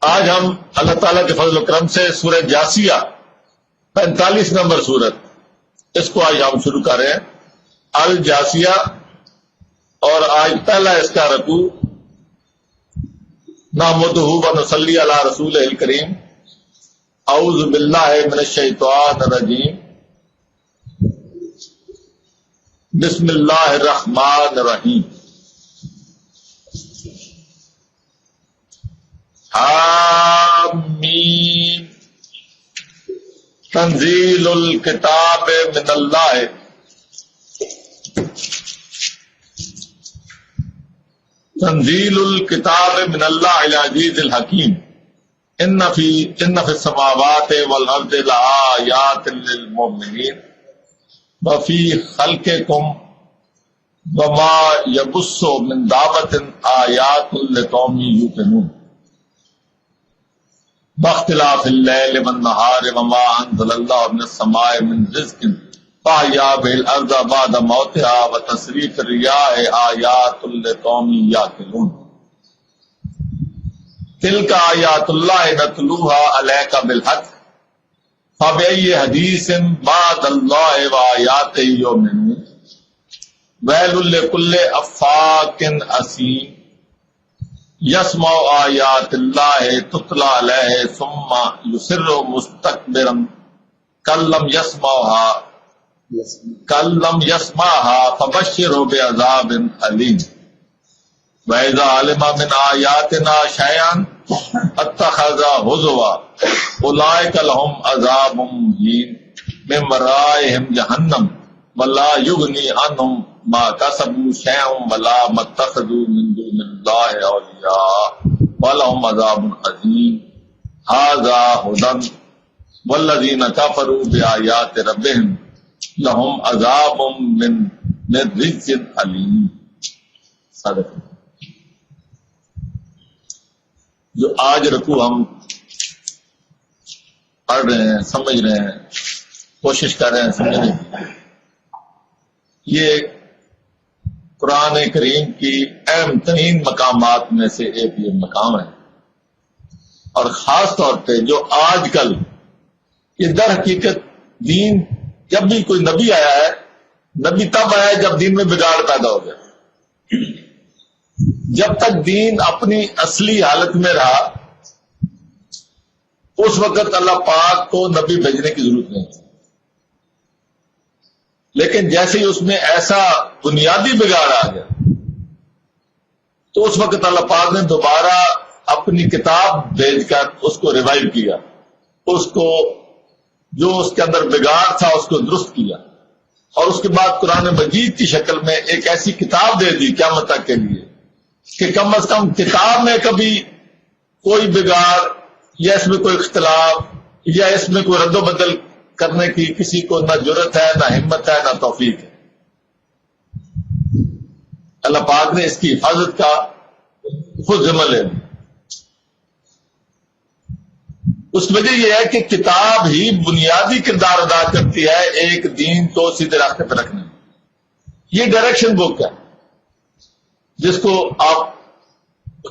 آج ہم اللہ تعالیٰ کے فضل و کرم سے سورہ جاسیہ 45 نمبر سورت، اس کو آج ہم شروع کر رہے ہیں، الجاسیہ، اور آج پہلا اس کا رکوع نحمدہ و نصلی علی رسول الکریم۔ اعوذ باللہ من الشیطان الرجیم، بسم اللہ الرحمن الرحیم۔ آمین۔ تنزیل الکتاب من اللہ، تنزیل الکتاب من اللہ العزیز الحکیم۔ ان فی السماوات والارض لآیات للمؤمنین وفی خلقکم وما یبث من دابۃ آیات لقوم یوقنون باختلاف اللیل والنہار وما انزل اللہ من السماء من رزق فاحیا بہ الارض بعد موتها وتصریف الرياح آیات لقوم یعقلون۔ تلک آیات اللہ نتلوها علیک بالحق فبأی حدیث بعد اللہ وآیاتہ یؤمنون۔ ویل لکل افاک اثیم یسمع آیات اللہ تتلی علیہ ثم یصر مستکبرا کلم یسمعها فبشرہ بعذاب علیم۔ وَإِذَا عَلِمَ مِنْ آیاتنا شیئا اتخذ ہزوا اولئک لہم عذاب مہین من ورائہم جہنم ولا یغنی عنہم ما کسبوا شیئا ولا ما اتخذوا من دون اللہ اولیاء ولہم عذاب عظیم۔ ھذا ھدی والذین کفروا بآیات ربہم لہم عذاب من رجز علیم۔ صدق۔ جو آج رکوع ہم پڑھ رہے ہیں، سمجھ رہے ہیں، کوشش کر رہے ہیں سمجھنے کی، یہ قرآن کریم کی اہم ترین مقامات میں سے ایک یہ مقام ہے، اور خاص طور پہ جو آج کل یہ در حقیقت دین، جب بھی کوئی نبی آیا ہے، نبی تب آیا ہے جب دین میں بگاڑ پیدا ہو گیا۔ جب تک دین اپنی اصلی حالت میں رہا اس وقت اللہ پاک کو نبی بھیجنے کی ضرورت نہیں تھی، لیکن جیسے ہی اس میں ایسا بنیادی بگاڑ آ گیا تو اس وقت اللہ پاک نے دوبارہ اپنی کتاب بھیج کر اس کو ریوائیو کیا، اس کو جو اس کے اندر بگاڑ تھا اس کو درست کیا، اور اس کے بعد قرآن مجید کی شکل میں ایک ایسی کتاب دے دی قیامت تک کے لیے کہ کم از کم کتاب میں کبھی کوئی بگاڑ یا اس میں کوئی اختلاف یا اس میں کوئی رد و بدل کرنے کی کسی کو نہ جرت ہے، نہ ہمت ہے، نہ توفیق ہے۔ اللہ پاک نے اس کی حفاظت کا خود ذمہ لے لیا۔ اس وجہ یہ ہے کہ کتاب ہی بنیادی کردار ادا کرتی ہے ایک دین کو سیدھے راستے پہ رکھنے میں۔ یہ ڈائریکشن بک ہے جس کو آپ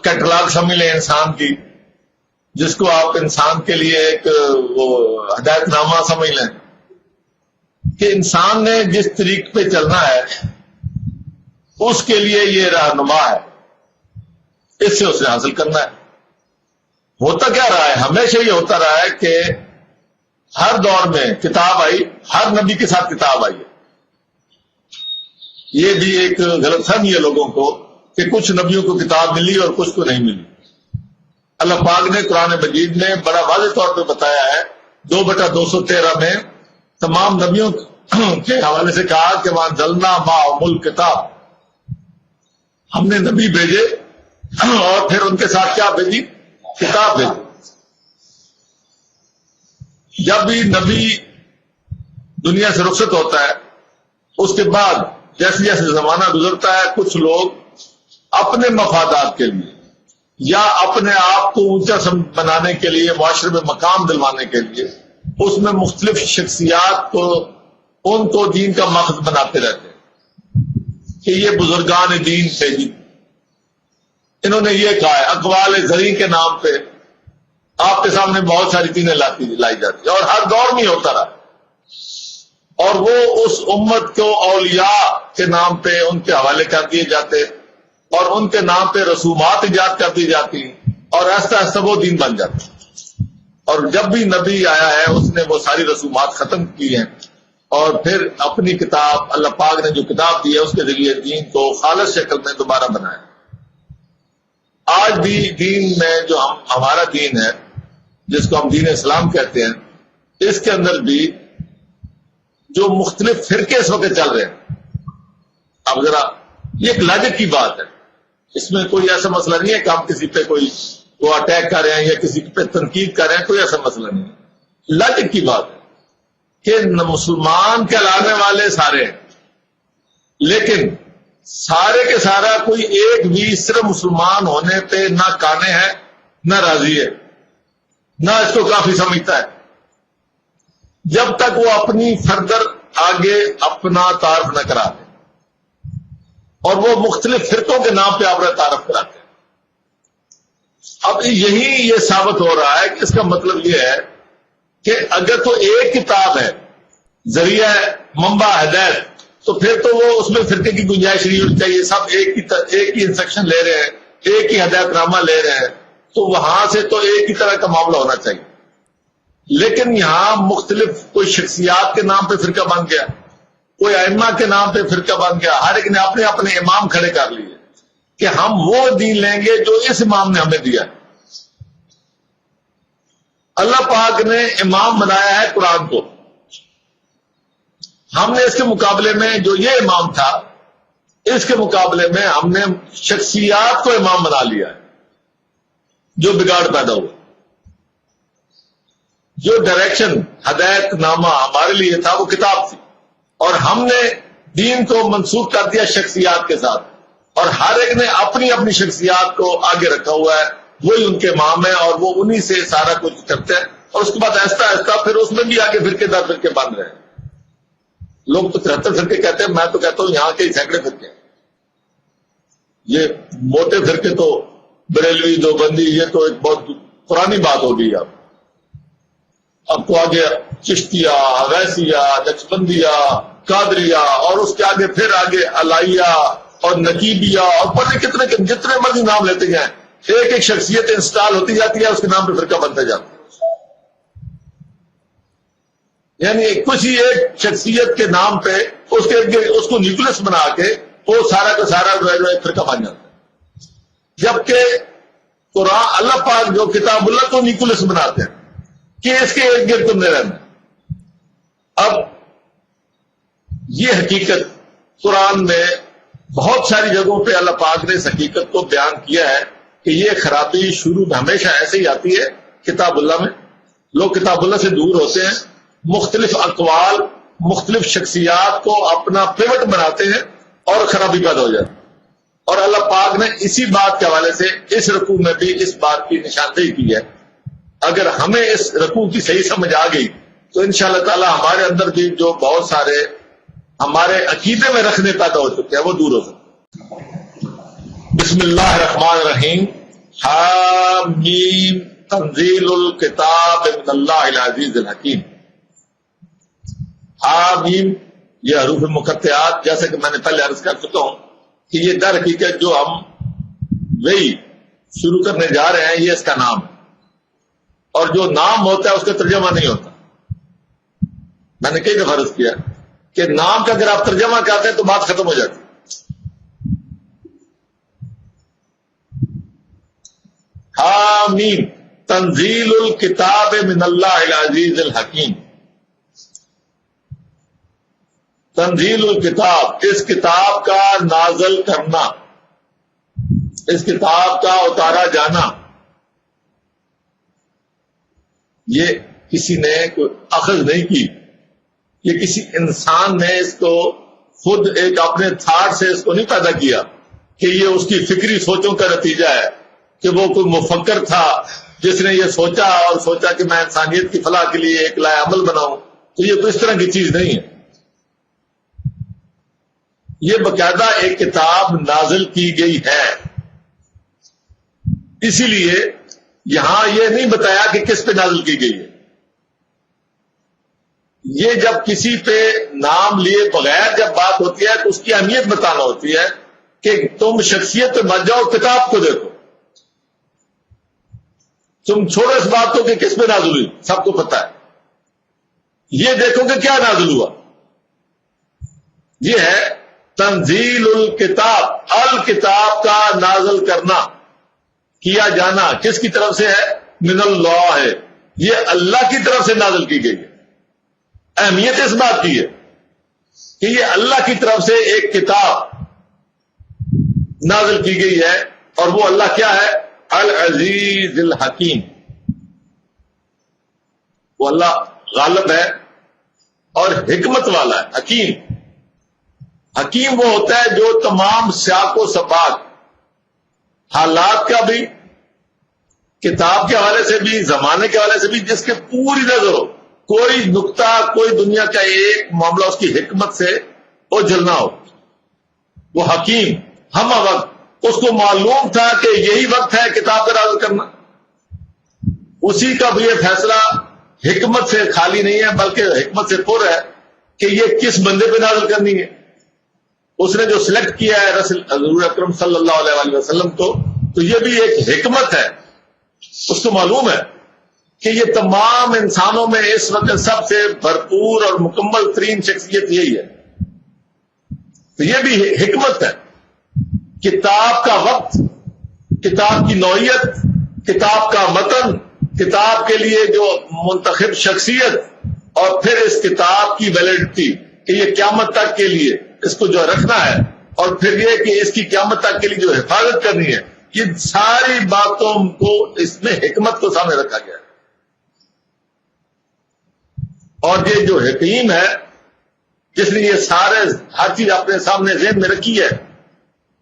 کیٹلاگ سمجھ لیں انسان کی، جس کو آپ انسان کے لیے ایک وہ ہدایت نامہ سمجھ لیں کہ انسان نے جس طریق پہ چلنا ہے اس کے لیے یہ رہنما ہے، اس سے اسے حاصل کرنا ہے۔ ہوتا کیا رہا ہے؟ ہمیشہ یہ ہوتا رہا ہے کہ ہر دور میں کتاب آئی، ہر نبی کے ساتھ کتاب آئی ہے۔ یہ بھی ایک غلط فہمی ہے لوگوں کو کہ کچھ نبیوں کو کتاب ملی اور کچھ کو نہیں ملی۔ اللہ پاک نے قرآن مجید میں بڑا واضح طور پہ بتایا ہے 2/213 میں تمام نبیوں کے حوالے سے کہا کہ وَأَنزَلْنَا مَعَهُمُ الْكِتَابَ، ہم نے نبی بھیجے اور پھر ان کے ساتھ کیا بھیجی؟ کتاب بھیجی۔ جب بھی نبی دنیا سے رخصت ہوتا ہے اس کے بعد جیسے جیسے زمانہ گزرتا ہے کچھ لوگ اپنے مفادات کے لیے یا اپنے آپ کو اونچا بنانے کے لیے، معاشرے میں مقام دلوانے کے لیے اس میں مختلف شخصیات کو ان کو دین کا ماخذ بناتے رہتے ہیں کہ یہ بزرگان دین تھے جی، انہوں نے یہ کہا ہے، اقوال زرین کے نام پہ آپ کے سامنے بہت ساری چیزیں لائی جاتی ہیں، اور ہر دور میں ہوتا رہا، اور وہ اس امت کو اولیاء کے نام پہ ان کے حوالے کر دیے جاتے، اور ان کے نام پہ رسومات ایجاد کر دی جاتی، اور آہستہ آہستہ وہ دین بن جاتا۔ اور جب بھی نبی آیا ہے اس نے وہ ساری رسومات ختم کی ہیں، اور پھر اپنی کتاب، اللہ پاک نے جو کتاب دی ہے اس کے ذریعے دین کو خالص شکل میں دوبارہ بنایا۔ آج بھی دین میں جو ہمارا دین ہے، جس کو ہم دین اسلام کہتے ہیں، اس کے اندر بھی جو مختلف فرقے اس وقت چل رہے ہیں، اب ذرا یہ ایک لاجک کی بات ہے، اس میں کوئی ایسا مسئلہ نہیں ہے کہ ہم کسی پہ کوئی اٹیک کر رہے ہیں یا کسی پہ تنقید کر رہے ہیں، کوئی ایسا مسئلہ نہیں ہے۔ لاجک کی بات ہے کہ مسلمان کہلانے والے سارے ہیں، لیکن سارے کے سارا کوئی ایک بھی صرف مسلمان ہونے پہ نہ کانے ہے، نہ راضی ہے، نہ اس کو کافی سمجھتا ہے، جب تک وہ اپنی فردر آگے اپنا تعارف نہ کرا دے، اور وہ مختلف فرقوں کے نام پہ اپنا تعارف کراتے ہیں۔ اب یہی یہ ثابت ہو رہا ہے کہ اس کا مطلب یہ ہے کہ اگر تو ایک کتاب ہے، ذریعہ منبع ہدایت، تو پھر تو وہ اس میں فرقے کی گنجائش نہیں ہونی چاہیے، سب ایک ہی انسٹرکشن لے رہے ہیں، ایک ہی ہدایت نامہ لے رہے ہیں، تو وہاں سے تو ایک ہی طرح کا معاملہ ہونا چاہیے۔ لیکن یہاں مختلف، کوئی شخصیات کے نام پہ فرقہ بن گیا، کوئی ائمہ کے نام پہ فرقہ بن گیا، ہر ایک نے اپنے اپنے امام کھڑے کر لیے کہ ہم وہ دین لیں گے جو اس امام نے ہمیں دیا ہے۔ اللہ پاک نے امام بنایا ہے قرآن کو، ہم نے اس کے مقابلے میں جو یہ امام تھا، اس کے مقابلے میں ہم نے شخصیات کو امام بنا لیا ہے، جو بگاڑ پیدا ہوا۔ جو ڈائریکشن، ہدایت نامہ ہمارے لیے تھا وہ کتاب تھی، اور ہم نے دین کو منسوخ کر دیا شخصیات کے ساتھ، اور ہر ایک نے اپنی اپنی شخصیات کو آگے رکھا ہوا ہے، وہی ان کے امام ہیں، اور وہ انہی سے سارا کچھ کرتے ہیں، اور اس کے بعد آہستہ آہستہ پھر اس میں بھی آگے فرقے در فرقے بن رہے ہیں۔ لوگ تو 73 فرقے کہتے ہیں، میں تو کہتا ہوں یہاں کے سینکڑے فرقے ہیں۔ یہ موٹے فرقے تو بریلوی، دیوبندی، یہ تو ایک بہت پرانی بات ہو گئی۔ اب تو آگے چشتیہ، اویسیہ، نقشبندیہ، قادریہ، اور اس کے آگے پھر آگے علائیہ اور نقیبیہ، اور پتہ کتنے جتنے مرضی نام لیتے ہیں، ایک ایک شخصیت انسٹال ہوتی جاتی ہے، اس کے نام پہ فرقہ بنتا جاتا ہے۔ یعنی کسی ایک شخصیت کے نام پہ اس کو نیوکلس بنا کے وہ سارا کا سارا جو ہے ایک فرقہ بن جاتا ہے۔ جبکہ قرآن، اللہ پاک جو کتاب اللہ کو نیوکلس بناتے ہیں کہ اس کے ارد گرد تم نے رہنا۔ اب یہ حقیقت قرآن میں بہت ساری جگہوں پہ اللہ پاک نے اس حقیقت کو بیان کیا ہے کہ یہ خرابی شروع میں ہمیشہ ایسے ہی آتی ہے۔ کتاب اللہ میں لوگ کتاب اللہ سے دور ہوتے ہیں، مختلف اقوال، مختلف شخصیات کو اپنا پیوٹ بناتے ہیں، اور خرابی پیدا ہو جاتی ہے۔ اور اللہ پاک نے اسی بات کے حوالے سے اس رکوع میں بھی اس بات کی نشاندہی کی ہے۔ اگر ہمیں اس رکوع کی صحیح سمجھ آ گئی تو انشاءاللہ تعالی ہمارے اندر بھی جو بہت سارے ہمارے عقیدے میں رکھنے پیدا ہو چکے ہیں وہ دور ہو سکتے ہیں۔ بسم اللہ الرحمن الرحیم۔ حامیم تنزیل الکتاب من اللہ العزیز الحکیم۔ حامیم یہ حروف مقطعات، جیسے کہ میں نے پہلے عرض کر چکا ہوں کہ یہ در حقیقت جو ہم وہی شروع کرنے جا رہے ہیں یہ اس کا نام ہے، اور جو نام ہوتا ہے اس کا ترجمہ نہیں ہوتا۔ میں نے کئی دفعہ عرض کیا کہ نام کا اگر آپ ترجمہ کرتے ہیں تو بات ختم ہو جاتی۔ حامیم تنزیل الکتاب من اللہ العزیز الحکیم۔ تنزیل الکتاب، اس کتاب کا نازل کرنا، اس کتاب کا اتارا جانا، یہ کسی نے کوئی اخذ نہیں کی، یہ کسی انسان نے اس کو خود ایک اپنے تھاٹ سے اس کو نہیں پیدا کیا کہ یہ اس کی فکری سوچوں کا نتیجہ ہے کہ وہ کوئی مفکر تھا جس نے یہ سوچا اور سوچا کہ میں انسانیت کی فلاح کے لیے ایک لائے عمل بناؤں۔ تو یہ کوئی اس طرح کی چیز نہیں ہے، یہ باقاعدہ ایک کتاب نازل کی گئی ہے۔ اسی لیے یہاں یہ نہیں بتایا کہ کس پہ نازل کی گئی ہے. یہ جب کسی پہ نام لیے بغیر جب بات ہوتی ہے تو اس کی اہمیت بتانا ہوتی ہے کہ تم شخصیت پہ مت جاؤ، کتاب کو دیکھو. تم چھوڑو اس بات کو کہ کس پہ نازل ہوئی، سب کو پتا ہے. یہ دیکھو کہ کیا نازل ہوا. یہ ہے تنزیل الکتاب، الکتاب کا نازل کرنا، کیا جانا کس کی طرف سے ہے؟ من اللہ ہے. یہ اللہ کی طرف سے نازل کی گئی ہے. اہمیت اس بات کی ہے کہ یہ اللہ کی طرف سے ایک کتاب نازل کی گئی ہے، اور وہ اللہ کیا ہے؟ العزیز الحکیم. وہ اللہ غالب ہے اور حکمت والا ہے. حکیم، حکیم وہ ہوتا ہے جو تمام سیاق و سباق، حالات کا بھی، کتاب کے حوالے سے بھی، زمانے کے حوالے سے بھی، جس کے پوری نظر ہو، کوئی نقطہ، کوئی دنیا کا ایک معاملہ اس کی حکمت سے اجھلنا ہو. وہ حکیم ہم وقت، اس کو معلوم تھا کہ یہی وقت ہے کتاب کا نازل کرنا. اسی کا بھی یہ فیصلہ حکمت سے خالی نہیں ہے بلکہ حکمت سے پر ہے کہ یہ کس بندے پہ نازل کرنی ہے. اس نے جو سلیکٹ کیا ہے رسول حضور اکرم صلی اللہ علیہ وسلم کو، تو یہ بھی ایک حکمت ہے. اس کو معلوم ہے کہ یہ تمام انسانوں میں اس وقت سب سے بھرپور اور مکمل ترین شخصیت یہی ہے. تو یہ بھی حکمت ہے. کتاب کا وقت، کتاب کی نوعیت، کتاب کا متن، کتاب کے لیے جو منتخب شخصیت، اور پھر اس کتاب کی ویلڈٹی کہ یہ قیامت تک کے لیے اس کو جو رکھنا ہے، اور پھر یہ کہ اس کی قیامت تک کے لیے جو حفاظت کرنی ہے، یہ ساری باتوں کو اس میں حکمت کو سامنے رکھا گیا ہے. اور یہ جو حکیم ہے جس نے یہ سارے ہر چیز اپنے سامنے ذہن میں رکھی ہے،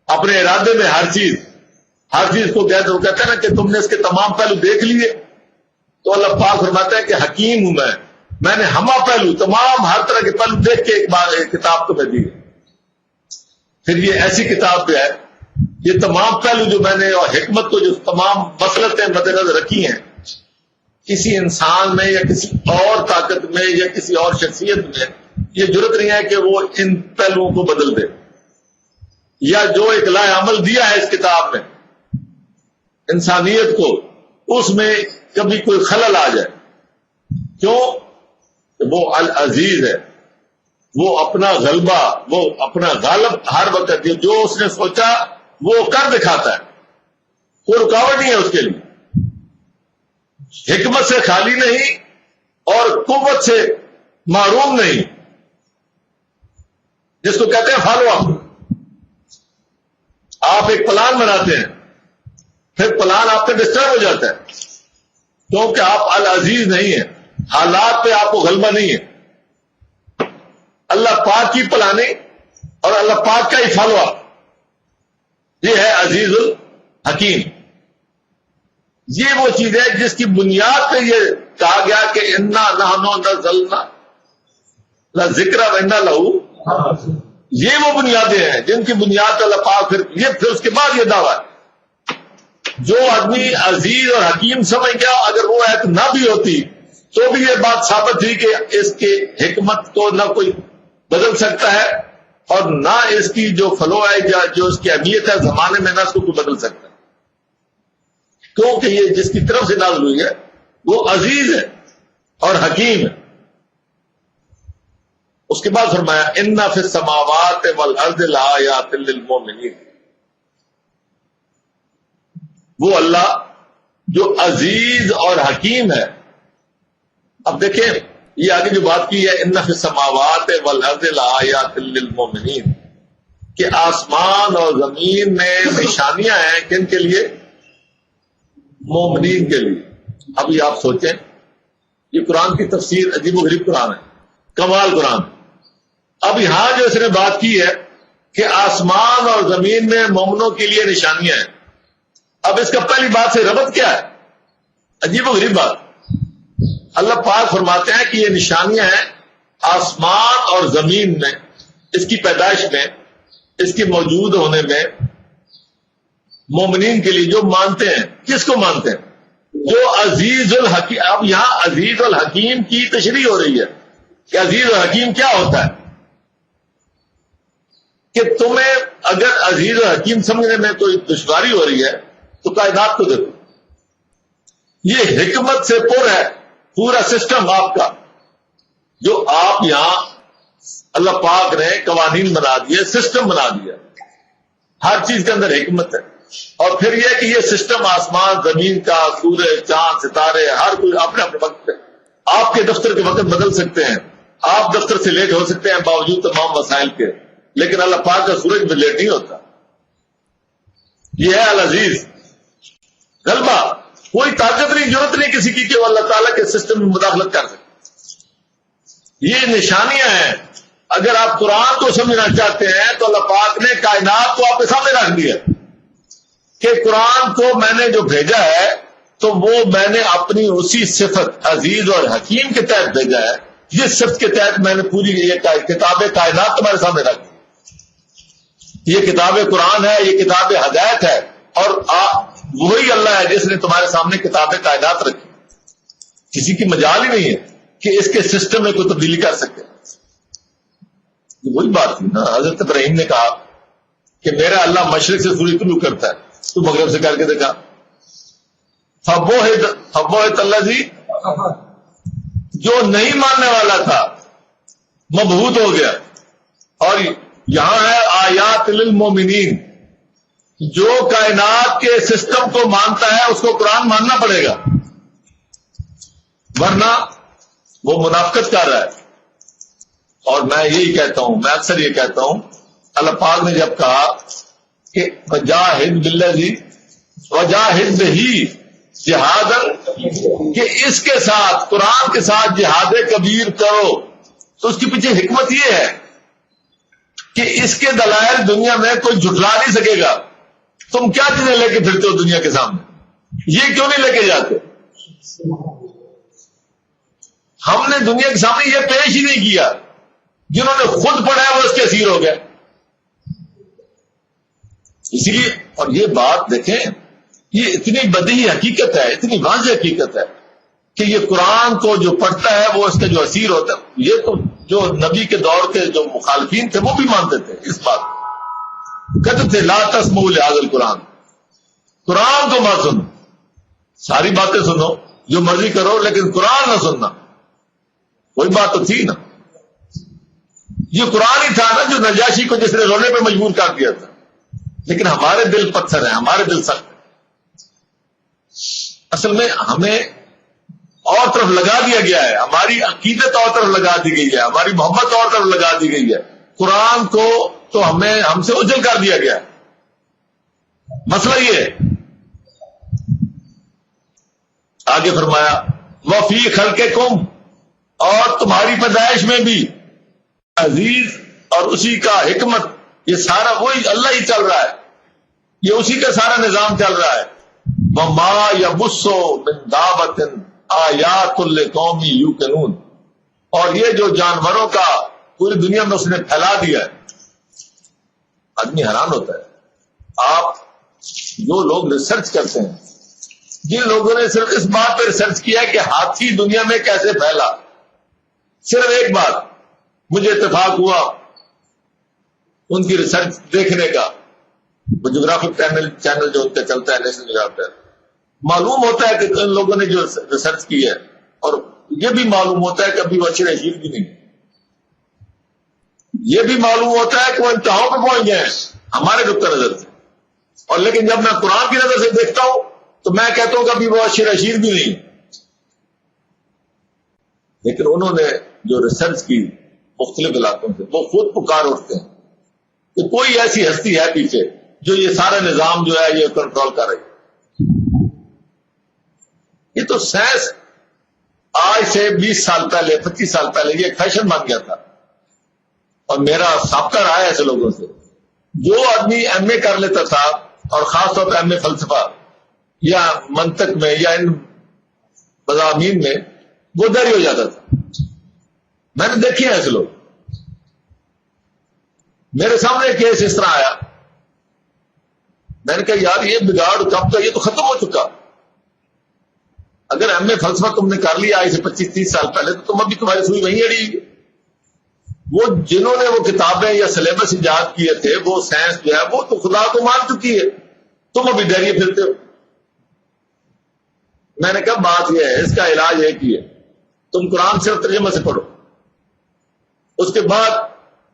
اپنے ارادے میں ہر چیز کو کہتے وہ کہتا ہے نا کہ تم نے اس کے تمام پہلو دیکھ لیے. تو اللہ پاک فرماتا ہے کہ حکیم ہوں میں نے ہما پہلو، تمام ہر طرح کے پہلو دیکھ کے ایک بار کتاب تو میں دی. پھر یہ ایسی کتاب پہ ہے، یہ تمام پہلو جو میں نے اور حکمت کو جو تمام مصلحتیں مد نظر رکھی ہیں، کسی انسان میں یا کسی اور طاقت میں یا کسی اور شخصیت میں یہ جرت نہیں ہے کہ وہ ان پہلوؤں کو بدل دے، یا جو ایک لائے عمل دیا ہے اس کتاب میں انسانیت کو، اس میں کبھی کوئی خلل آ جائے. کیوں؟ وہ العزیز ہے، وہ اپنا غلبہ، وہ اپنا غالب ہر وقت جو اس نے سوچا وہ کر دکھاتا ہے. کوئی رکاوٹ نہیں ہے اس کے لیے. حکمت سے خالی نہیں اور قوت سے محروم نہیں، جس کو کہتے ہیں فالو اپ. آپ ایک پلان بناتے ہیں، پھر پلان آپ کا ڈسٹرب ہو جاتا ہے کیونکہ آپ العزیز نہیں ہیں، حالات پہ آپ کو غلبہ نہیں ہے. اللہ پاک کی پلاننگ اور اللہ پاک کا ہی فالو اپ، یہ ہے عزیز الحکیم. یہ وہ چیز ہے جس کی بنیاد پہ یہ کہا گیا کہ انا نحن نزلنا لذکر وانا لہ. یہ وہ بنیادیں ہیں جن کی بنیاد اللہ پاک پھر اس کے بعد یہ دعویٰ ہے. جو آدمی عزیز اور حکیم سمجھ گیا، اگر وہ ایت نہ بھی ہوتی تو بھی یہ بات ثابت تھی کہ اس کی حکمت کو نہ کوئی بدل سکتا ہے، اور نہ اس کی جو فلو ہے یا جو اس کی اہمیت ہے زمانے میں، نہ اس کو کوئی بدل سکتا ہے. کیونکہ یہ جس کی طرف سے نازل ہوئی ہے وہ عزیز ہے اور حکیم ہے. اس کے بعد فرمایا ان فی السماوات والارض لآیات للمؤمنین. وہ اللہ جو عزیز اور حکیم ہے. اب دیکھیں یہ آگے جو بات کی ہے ان فی السماوات والارض لآیات للمؤمنین، کہ آسمان اور زمین میں نشانیاں ہیں کن کے لیے؟ مومنین کے لیے. ابھی آپ سوچیں، یہ قرآن کی تفسیر عجیب و غریب قرآن ہے، کمال قرآن. اب یہاں جو اس نے بات کی ہے کہ آسمان اور زمین میں مومنوں کے لیے نشانیاں ہیں. اب اس کا پہلی بات سے ربط کیا ہے؟ عجیب و غریب بات. اللہ پاک فرماتے ہیں کہ یہ نشانیاں ہیں آسمان اور زمین میں، اس کی پیدائش میں، اس کے موجود ہونے میں، مومنین کے لیے جو مانتے ہیں. کس کو مانتے ہیں؟ جو عزیز الحکیم، اب یہاں عزیز الحکیم کی تشریح ہو رہی ہے کہ عزیز الحکیم کیا ہوتا ہے، کہ تمہیں اگر عزیز الحکیم سمجھنے میں کوئی دشواری ہو رہی ہے تو کائنات کو دیکھو، یہ حکمت سے پر ہے پورا سسٹم آپ کا، جو آپ یہاں اللہ پاک نے قوانین بنا دیے، سسٹم بنا دیا، ہر چیز کے اندر حکمت ہے۔ اور پھر یہ کہ یہ سسٹم آسمان زمین کا، سورج چاند ستارے، ہر کوئی اپنے اپنے وقت پہ، آپ کے دفتر کے وقت بدل سکتے ہیں، آپ دفتر سے لیٹ ہو سکتے ہیں باوجود تمام وسائل کے، لیکن اللہ پاک کا سورج میں لیٹ نہیں ہوتا۔ یہ ہے العزیز، غلبہ، کوئی طاقت نہیں، ضرورت نہیں کسی کی کہ وہ اللہ تعالیٰ کے سسٹم میں مداخلت کر سکے۔ یہ نشانیاں ہیں۔ اگر آپ قرآن کو سمجھنا چاہتے ہیں تو اللہ پاک نے کائنات کو آپ کے سامنے رکھ دیا کہ قرآن کو میں نے جو بھیجا ہے تو وہ میں نے اپنی اسی صفت عزیز اور حکیم کے تحت بھیجا ہے، جس صفت کے تحت میں نے پوری یہ کتاب کائنات تمہارے سامنے رکھ دی۔ یہ کتاب قرآن ہے، یہ کتاب ہدایت ہے، اور وہی اللہ ہے جس نے تمہارے سامنے کتاب کائنات رکھی۔ کسی کی مجال ہی نہیں ہے کہ اس کے سسٹم میں کوئی تبدیلی کر سکے۔ وہی بات تھی نا، حضرت ابراہیم نے کہا کہ میرا اللہ مشرق سے سورج طلوع کرتا ہے، تو مغرب سے کر کے دیکھا، فبوہت اللہ جی، جو نہیں ماننے والا تھا مبہوت ہو گیا۔ اور یہاں ہے آیات للمومنین، جو کائنات کے سسٹم کو مانتا ہے اس کو قرآن ماننا پڑے گا، ورنہ وہ منافقت کر رہا ہے۔ اور میں یہی کہتا ہوں، میں اکثر یہ کہتا ہوں، اللہ پاک نے جب کہا کہ وجاہد باللذی وجاہد بہی جہاد، کہ اس کے ساتھ، قرآن کے ساتھ جہاد کبیر کرو، تو اس کے پیچھے حکمت یہ ہے کہ اس کے دلائل دنیا میں کوئی جھٹلا نہیں سکے گا۔ تم کیا چیزیں لے کے پھرتے ہو دنیا کے سامنے، یہ کیوں نہیں لے کے جاتے؟ ہم نے دنیا کے سامنے یہ پیش ہی نہیں کیا، جنہوں نے خود پڑھا ہے وہ اس کے اسیر ہو گئے۔ اسی لیے، اور یہ بات دیکھیں، یہ اتنی بدیہی حقیقت ہے، اتنی واضح حقیقت ہے کہ یہ قرآن کو جو پڑھتا ہے وہ اس کا جو اسیر ہوتا ہے۔ یہ تو جو نبی کے دور کے جو مخالفین تھے وہ بھی مانتے تھے اس بات کو، کہتے تھے لا تسمعوا لہذا القرآن، قرآن کو مت سنو، ساری باتیں سنو، جو مرضی کرو، لیکن قرآن نہ سننا۔ وہی بات تو تھی نا، یہ قرآن ہی تھا نا جو نجاشی کو جس نے رونے پہ مجبور کر دیا تھا۔ لیکن ہمارے دل پتھر ہیں، ہمارے دل سخت ہیں۔ اصل میں ہمیں اور طرف لگا دیا گیا ہے، ہماری عقیدت اور طرف لگا دی گئی ہے، ہماری محبت اور طرف لگا دی گئی ہے، قرآن کو تو ہم سے اجل کر دیا گیا ہے۔ مسئلہ یہ ہے، آگے فرمایا وفی خلقکم، اور تمہاری پیدائش میں بھی عزیز اور اسی کا حکمت، یہ سارا وہی اللہ ہی چل رہا ہے، یہ اسی کا سارا نظام چل رہا ہے۔ وما یبث من دابۃ آیات لقوم یوقنون، اور یہ جو جانوروں کا پوری دنیا میں اس نے پھیلا دیا ہے، آدمی حیران ہوتا ہے۔ آپ جو لوگ ریسرچ کرتے ہیں، جن لوگوں نے صرف اس بات پہ ریسرچ کیا ہے کہ ہاتھی دنیا میں کیسے پھیلا، صرف ایک بات مجھے اتفاق ہوا ان کی ریسرچ دیکھنے کا، وہ جغرافک چینل جو ان کا چلتا ہے، نیشنل جغرافک، معلوم ہوتا ہے کہ ان لوگوں نے جو ریسرچ کی ہے، اور یہ بھی معلوم ہوتا ہے کہ ابھی وہ اشر عشیر بھی نہیں، یہ بھی معلوم ہوتا ہے کہ وہ انتہاؤں پہ پہنچ گئے ہیں ہمارے نقطہ نظر سے، اور لیکن جب میں قرآن کی نظر سے دیکھتا ہوں تو میں کہتا ہوں کہ ابھی وہ اشر عشیر بھی نہیں۔ لیکن انہوں نے جو ریسرچ کی مختلف علاقوں سے، وہ خود پکار اٹھتے ہیں کہ کوئی ایسی ہستی ہے پیچھے جو یہ سارا نظام جو ہے یہ کنٹرول کر رہی ہے۔ یہ تو سائنس آج سے 20 سال پہلے، 25 سال پہلے یہ ایک فیشن بن گیا تھا، اور میرا سابقہ رہا ہے ایسے لوگوں سے۔ جو آدمی ایم اے کر لیتا تھا، اور خاص طور پہ ایم اے فلسفہ یا منطق میں یا ان مضامین میں، وہ دری ہو جاتا تھا۔ میں نے دیکھے ہیں ایسے لوگ، میرے سامنے کیس اس طرح آیا، میں نے کہا یار یہ بگاڑ کب کا، یہ تو ختم ہو چکا، اگر ایم اے فلسفہ تم نے کر لیا آج سے 25-30 سال پہلے تو تم ابھی تمہاری سوئی وہیں اڑی ہوئی۔ وہ جنہوں نے وہ کتابیں یا سلیبس ایجاد کیے تھے، وہ سائنس جو ہے وہ تو خدا کو مان چکی ہے، تم ابھی ڈریے پھرتے ہو۔ میں نے کہا بات یہ ہے، اس کا علاج ایک ہی ہے، تم قرآن صرف ترجمہ سے پڑھو، اس کے بعد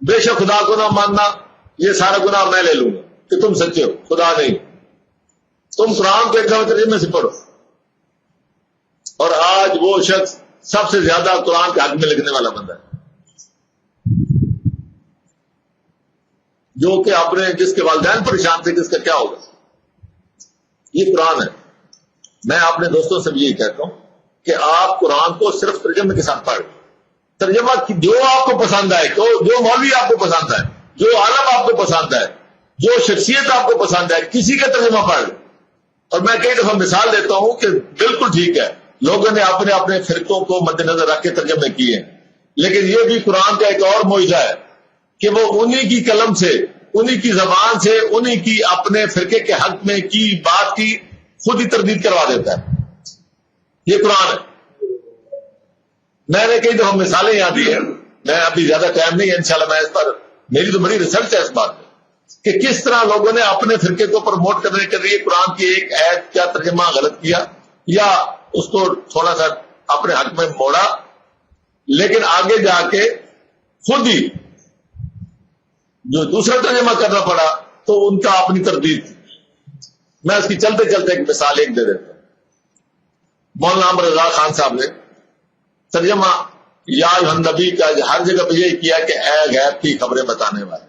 بے شک خدا کو نہ ماننا یہ سارا گناہ میں لے لوں گا کہ تم سچے ہو، خدا نہیں۔ تم قرآن کو ایک دفعہ ترجمے سے پڑھو۔ اور آج وہ شخص سب سے زیادہ قرآن کے حق میں لکھنے والا بندہ ہے، جو کہ اپنے جس کے والدین پریشان تھے کہ اس کا کیا ہوگا۔ یہ قرآن ہے۔ میں اپنے دوستوں سے بھی یہی کہتا ہوں کہ آپ قرآن کو صرف ترجمے کے ساتھ پڑھیں۔ ترجمہ جو آپ کو پسند ہے، جو مولوی آپ کو پسند ہے، جو عالم آپ کو پسند ہے، جو شخصیت آپ کو پسند ہے، کسی کا ترجمہ پڑھ لیں۔ اور میں کئی دفعہ مثال دیتا ہوں کہ بالکل ٹھیک ہے، لوگوں نے اپنے اپنے فرقوں کو مد نظر رکھ کے ترجمے کیے ہیں، لیکن یہ بھی قرآن کا ایک اور معجزہ ہے کہ وہ انہی کی قلم سے، انہی کی زبان سے، انہی کی اپنے فرقے کے حق میں کی بات کی خود ہی تردید کروا دیتا ہے۔ یہ قرآن ہے۔ میں نے کئی دفعہ مثالیں یاد دی ہیں، میں ابھی زیادہ ٹائم نہیں ہے، انشاءاللہ میں اس پر، میری تو بڑی ریسرچ ہے اس بات میں کہ کس طرح لوگوں نے اپنے فرقے کو پروموٹ کرنے کے لیے قرآن کی ایک آیت کا ترجمہ غلط کیا یا اس کو تھوڑا سا اپنے حق میں موڑا، لیکن آگے جا کے خود ہی جو دوسرا ترجمہ کرنا پڑا تو ان کا اپنی تردید تھی۔ میں اس کی چلتے چلتے ایک مثال ایک دے دیتا ہوں۔ مولانا امر رضا خان صاحب نے ترجمہ یا ایھا النبی کا ہر جگہ پہ یہ کیا کہ اے غیب کی خبریں بتانے والے۔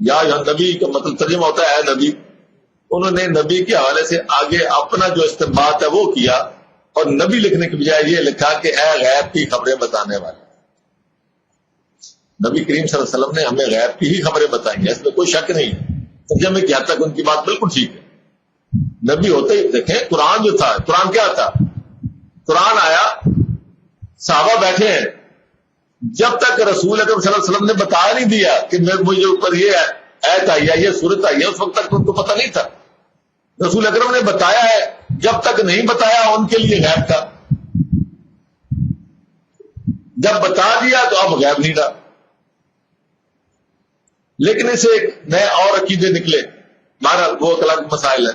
یا ایھا النبی کا مطلب ترجمہ ہوتا ہے اے نبی۔ انہوں نے نبی کے حوالے سے آگے اپنا جو استنباط ہے وہ کیا اور نبی لکھنے کے بجائے یہ لکھا کہ اے غیب کی خبریں بتانے والے۔ نبی کریم صلی اللہ علیہ وسلم نے ہمیں غیب کی ہی خبریں بتائی ہیں، اس میں کوئی شک نہیں ہے۔ ترجمے کی حد تک ان کی بات بالکل ٹھیک ہے۔ نبی ہوتے ہی دیکھیں قرآن جو تھا، قرآن کیا تھا؟ قرآن آیا، صحابہ بیٹھے ہیں، جب تک رسول اکرم صلی اللہ علیہ وسلم نے بتا نہیں دیا کہ مجھے اوپر یہ آیت آئی ہے، یہ صورت آئی ہے، اس وقت تک ان کو پتہ نہیں تھا۔ رسول اکرم نے بتایا ہے، جب تک نہیں بتایا ان کے لیے غیب تھا، جب بتا دیا تو اب غیب نہیں رہا۔ لیکن اسے ایک نئے اور عقیدے نکلے، بہرحال وہ الگ مسائل ہے۔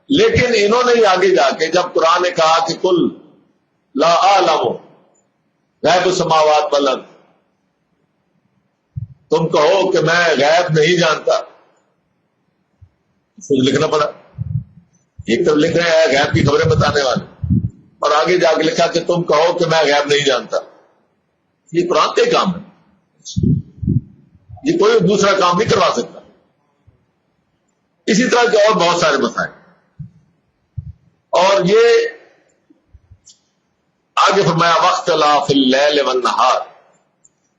لیکن انہوں نے ہی آگے جا کے جب قرآن نے کہا کہ کل لا اعلم غیب السماوات والارض، تم کہو کہ میں غیب نہیں جانتا، خود لکھنا پڑا۔ ایک طرف لکھ رہے ہیں غیب کی خبریں بتانے والے، اور آگے جا کے لکھا کہ تم کہو کہ میں غیب نہیں جانتا۔ یہ قرآن کا ہی کام ہے، یہ کوئی دوسرا کام نہیں کروا سکتا۔ اسی طرح کے اور بہت سارے مسائل، اور یہ آگے فرمایا واختلاف اللیل والنہار،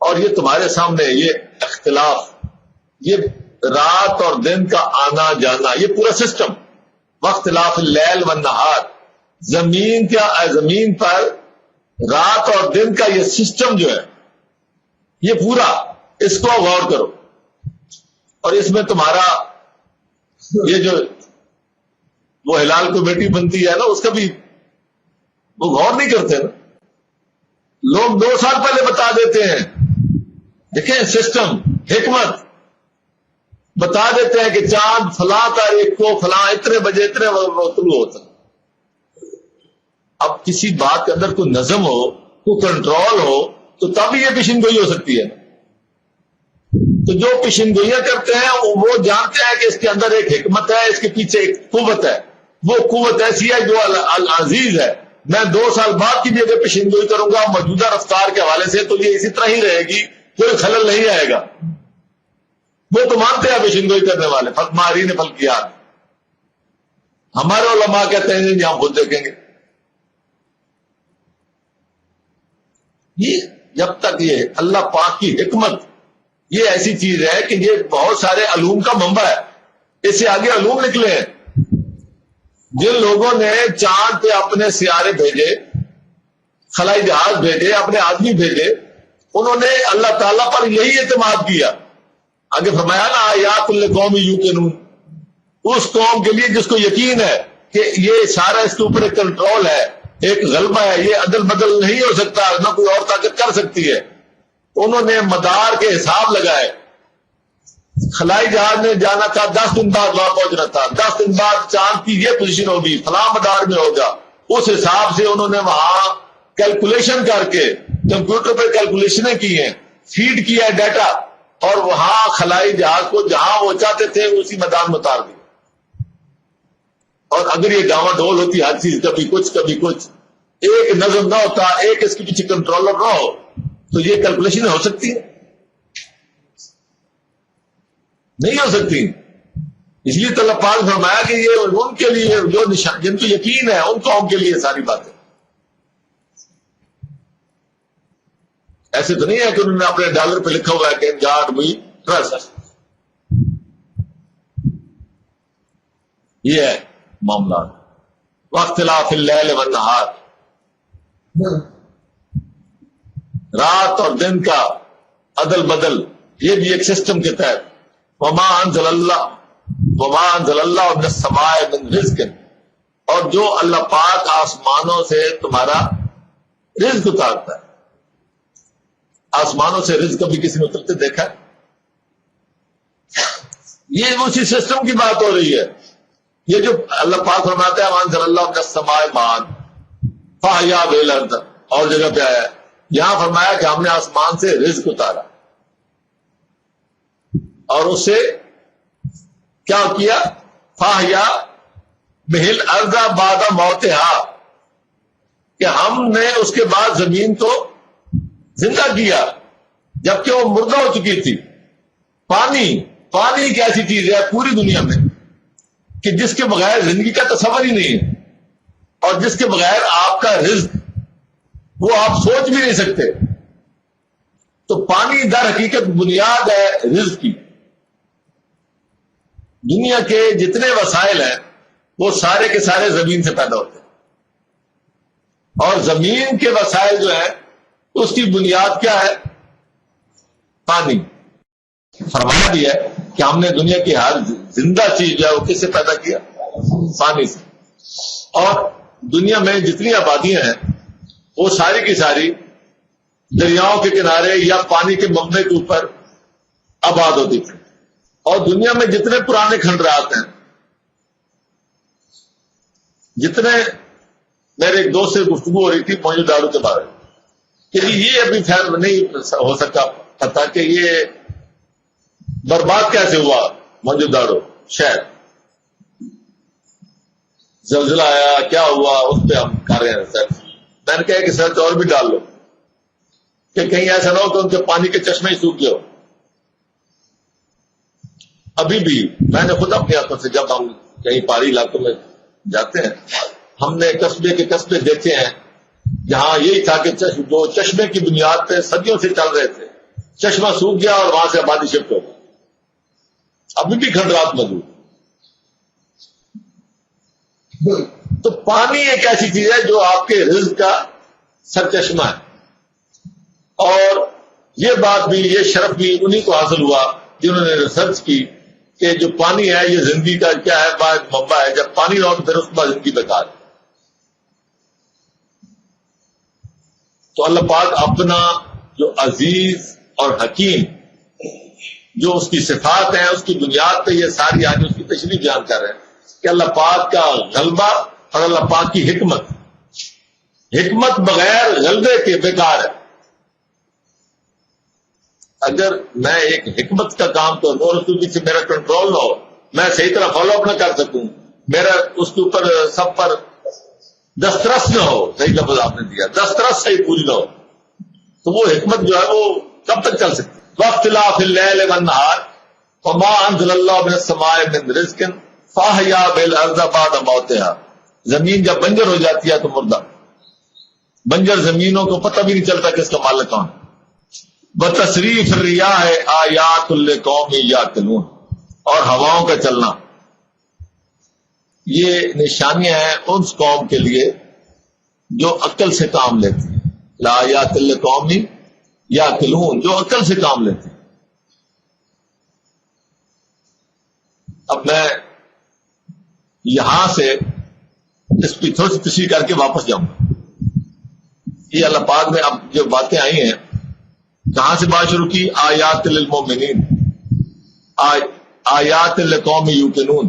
اور یہ تمہارے سامنے یہ اختلاف، یہ رات اور دن کا آنا جانا، یہ پورا سسٹم، واختلاف اللیل والنہار، زمین پر رات اور دن کا یہ سسٹم جو ہے یہ پورا، اس کو غور کرو۔ اور اس میں تمہارا یہ جو وہ ہلال کمیٹی بنتی ہے نا، اس کا بھی وہ غور نہیں کرتے نا، لوگ 2 سال پہلے بتا دیتے ہیں۔ دیکھیں سسٹم، حکمت، بتا دیتے ہیں کہ چاند فلاں تاریخ کو فلاں اتنے بجے اتنے طلوع ہوتا ہے۔ اب کسی بات کے اندر کوئی نظم ہو، کوئی کنٹرول ہو، تو تب یہ پیشن گوئی ہو سکتی ہے۔ تو جو پیشن گوئیاں کرتے ہیں وہ جانتے ہیں کہ اس کے اندر ایک حکمت ہے، اس کے پیچھے ایک قوت ہے، وہ قوت ایسی ہے جو العزیز ہے۔ میں 2 سال بعد کی بھی اگر پیشن گوئی کروں گا موجودہ رفتار کے حوالے سے تو یہ اسی طرح ہی رہے گی، کوئی خلل نہیں آئے گا۔ وہ تو مانتے ہیں پیشن گوئی کرنے والے، ماہرین فلکیات۔ ہمارے علماء کہتے ہیں جی ہم خود دیکھیں گے۔ یہ جب تک یہ اللہ پاک کی حکمت، یہ ایسی چیز ہے کہ یہ بہت سارے علوم کا منبع ہے، اس سے آگے علوم نکلے ہیں۔ جن لوگوں نے چاند پہ اپنے سیارے بھیجے، خلائی جہاز بھیجے، اپنے آدمی بھیجے، انہوں نے اللہ تعالیٰ پر یہی اعتماد کیا۔ آگے فرمایا نا آیات لقوم یوقنون، اس قوم کے لیے جس کو یقین ہے کہ یہ سارا اس کے اوپر ایک کنٹرول ہے، ایک غلبہ ہے، یہ عدل بدل نہیں ہو سکتا، نہ کوئی اور طاقت کر سکتی ہے. انہوں نے مدار کے حساب لگائے. خلائی جہاز نے جانا تھا، 10 دن بعد وہاں پہنچنا تھا، 10 دن بعد چاند کی یہ پوزیشن ہوگی، فلاں مدار میں ہوگا. اس حساب سے انہوں نے وہاں کیلکولیشن کر کے کمپیوٹر پہ کیلکولیشنیں کی ہیں، فیڈ کیا ہے ڈیٹا، اور وہاں خلائی جہاز کو جہاں وہ چاہتے تھے اسی میدان میں اتار دیا. اور اگر یہ گاواں ڈول ہوتی ہر چیز، کبھی کچھ ایک نظم نہ ہوتا، ایک اس کے پیچھے کنٹرولر نہ ہو، تو یہ کیلکولیشن ہو سکتی ہے؟ نہیں ہو سکتی. اس لیے تو اللہ پاک نے فرمایا کہ یہ ان کے لیے جو جن کو یقین ہے ان قوم کے لیے ساری باتیں. ایسے تو نہیں ہے کہ انہوں نے اپنے ڈالر پہ لکھا ہوا ہے کہ گاڈ وی ٹرسٹ. یہ ہے معاملات. واختلاف اللیل والنہار، رات اور دن کا عدل بدل، یہ بھی ایک سسٹم کے تحت. وما انزل اللہ من السماء من رزق، اور جو اللہ پاک آسمانوں سے تمہارا رزق اتارتا ہے. آسمانوں سے رزق کبھی کسی نے اترتے دیکھا ہے؟ یہ اسی سسٹم کی بات ہو رہی ہے. یہ جو اللہ پاک فرماتا ہے وانزل اللہ من السماء ماء فاحیا بہ الارض، اور جگہ پہ آیا ہے، یہاں فرمایا کہ ہم نے آسمان سے رزق اتارا اور اس سے کیا کیا؟ فاحیا بہ الارض بعد موتہا، کہ ہم نے اس کے بعد زمین کو زندہ کیا جبکہ وہ مردہ ہو چکی تھی. پانی ایک ایسی چیز ہے پوری دنیا میں کہ جس کے بغیر زندگی کا تصور ہی نہیں ہے، اور جس کے بغیر آپ کا رزق وہ آپ سوچ بھی نہیں سکتے. تو پانی در حقیقت بنیاد ہے رزق کی. دنیا کے جتنے وسائل ہیں وہ سارے کے سارے زمین سے پیدا ہوتے ہیں، اور زمین کے وسائل جو ہیں اس کی بنیاد کیا ہے؟ پانی. فرمایا بھی ہے کہ ہم نے دنیا کی ہر زندہ چیز جو ہے وہ کس سے پیدا کیا؟ پانی سے. اور دنیا میں جتنی آبادیاں ہیں وہ ساری کی ساری دریاؤں کے کنارے یا پانی کے منبع کے اوپر آباد ہوتی تھی. اور دنیا میں جتنے پرانے کھنڈرات ہیں، جتنے، میرے ایک دوست سے گفتگو ہو رہی تھی موہنجو داڑو کے بارے میں، کہ یہ ابھی خیر نہیں ہو سکتا پتا کہ یہ برباد کیسے ہوا موہنجو داڑو شہر، زلزلہ آیا، کیا ہوا، اس پہ ہم کر رہے ہیں سر. میں نے کہا کہ سرچ اور بھی ڈال لو کہ کہیں ایسا نہ ہو کہ ان کے پانی کے چشمے ہی سوکھ گئے ہو. ابھی بھی میں نے خود اپنی آنکھوں سے جب ہم کہیں پہاڑی علاقوں میں جاتے ہیں، ہم نے قصبے کے قصبے دیکھے ہیں جہاں یہی تھا کہ جو چشمے کی بنیاد پہ صدیوں سے چل رہے تھے، چشمہ سوکھ گیا اور وہاں سے آبادی شفٹ ہو گئی. ابھی بھی کھنڈرات موجود. تو پانی ایک ایسی چیز ہے جو آپ کے رزق کا سرچشمہ ہے. اور یہ بات بھی، یہ شرف بھی انہی کو حاصل ہوا جنہوں نے ریسرچ کی کہ جو پانی ہے یہ زندگی کا کیا ہے، باعث منبع ہے. جب پانی نہ ہو تو پھر اس کے بعد زندگی بیکار ہے. تو اللہ پاک اپنا جو عزیز اور حکیم جو اس کی صفات ہیں اس کی بنیاد پہ یہ ساری آج اس کی تشریح بیان کر رہے ہیں کہ اللہ پاک کا غلبہ اور اللہ پاک کی حکمت بغیر غلبے کے بیکار ہے. اگر میں ایک حکمت کا کام کروں اور اس کے پیچھے میرا کنٹرول نہ ہو، میں صحیح طرح فالو اپ نہ کر سکوں، میرا اس کے اوپر سب پر دسترس نہ ہو، صحیح لفظ آپ نے دیا، دسترس صحیح پوری نہ ہو، تو وہ حکمت جو ہے وہ کب تک چل سکتی؟ واختلاف اللیل والنہار وما انزل اللہ من السماء من رزق فاحیا بالارض بعد موتہا. زمین جب بنجر ہو جاتی ہے تو مردہ. بنجر زمینوں کو پتہ بھی نہیں چلتا کہ اس کا مالک کون ہے. بتصریف الریاح آیات لقوم یعقلون، اور ہواؤں کا چلنا یہ نشانیاں ہیں اس قوم کے لیے جو عقل سے کام لیتی ہے. لآیات لقوم یعقلون، جو عقل سے کام لیتے ہیں. اب میں یہاں سے اس پہ تھوڑی سی تشریح کر کے واپس جاؤں گا. یہ اللہ پاک نے اب جو باتیں آئی ہیں کہاں سے بات شروع کی؟ آیات للمؤمنین، آیات لقوم یوقنون،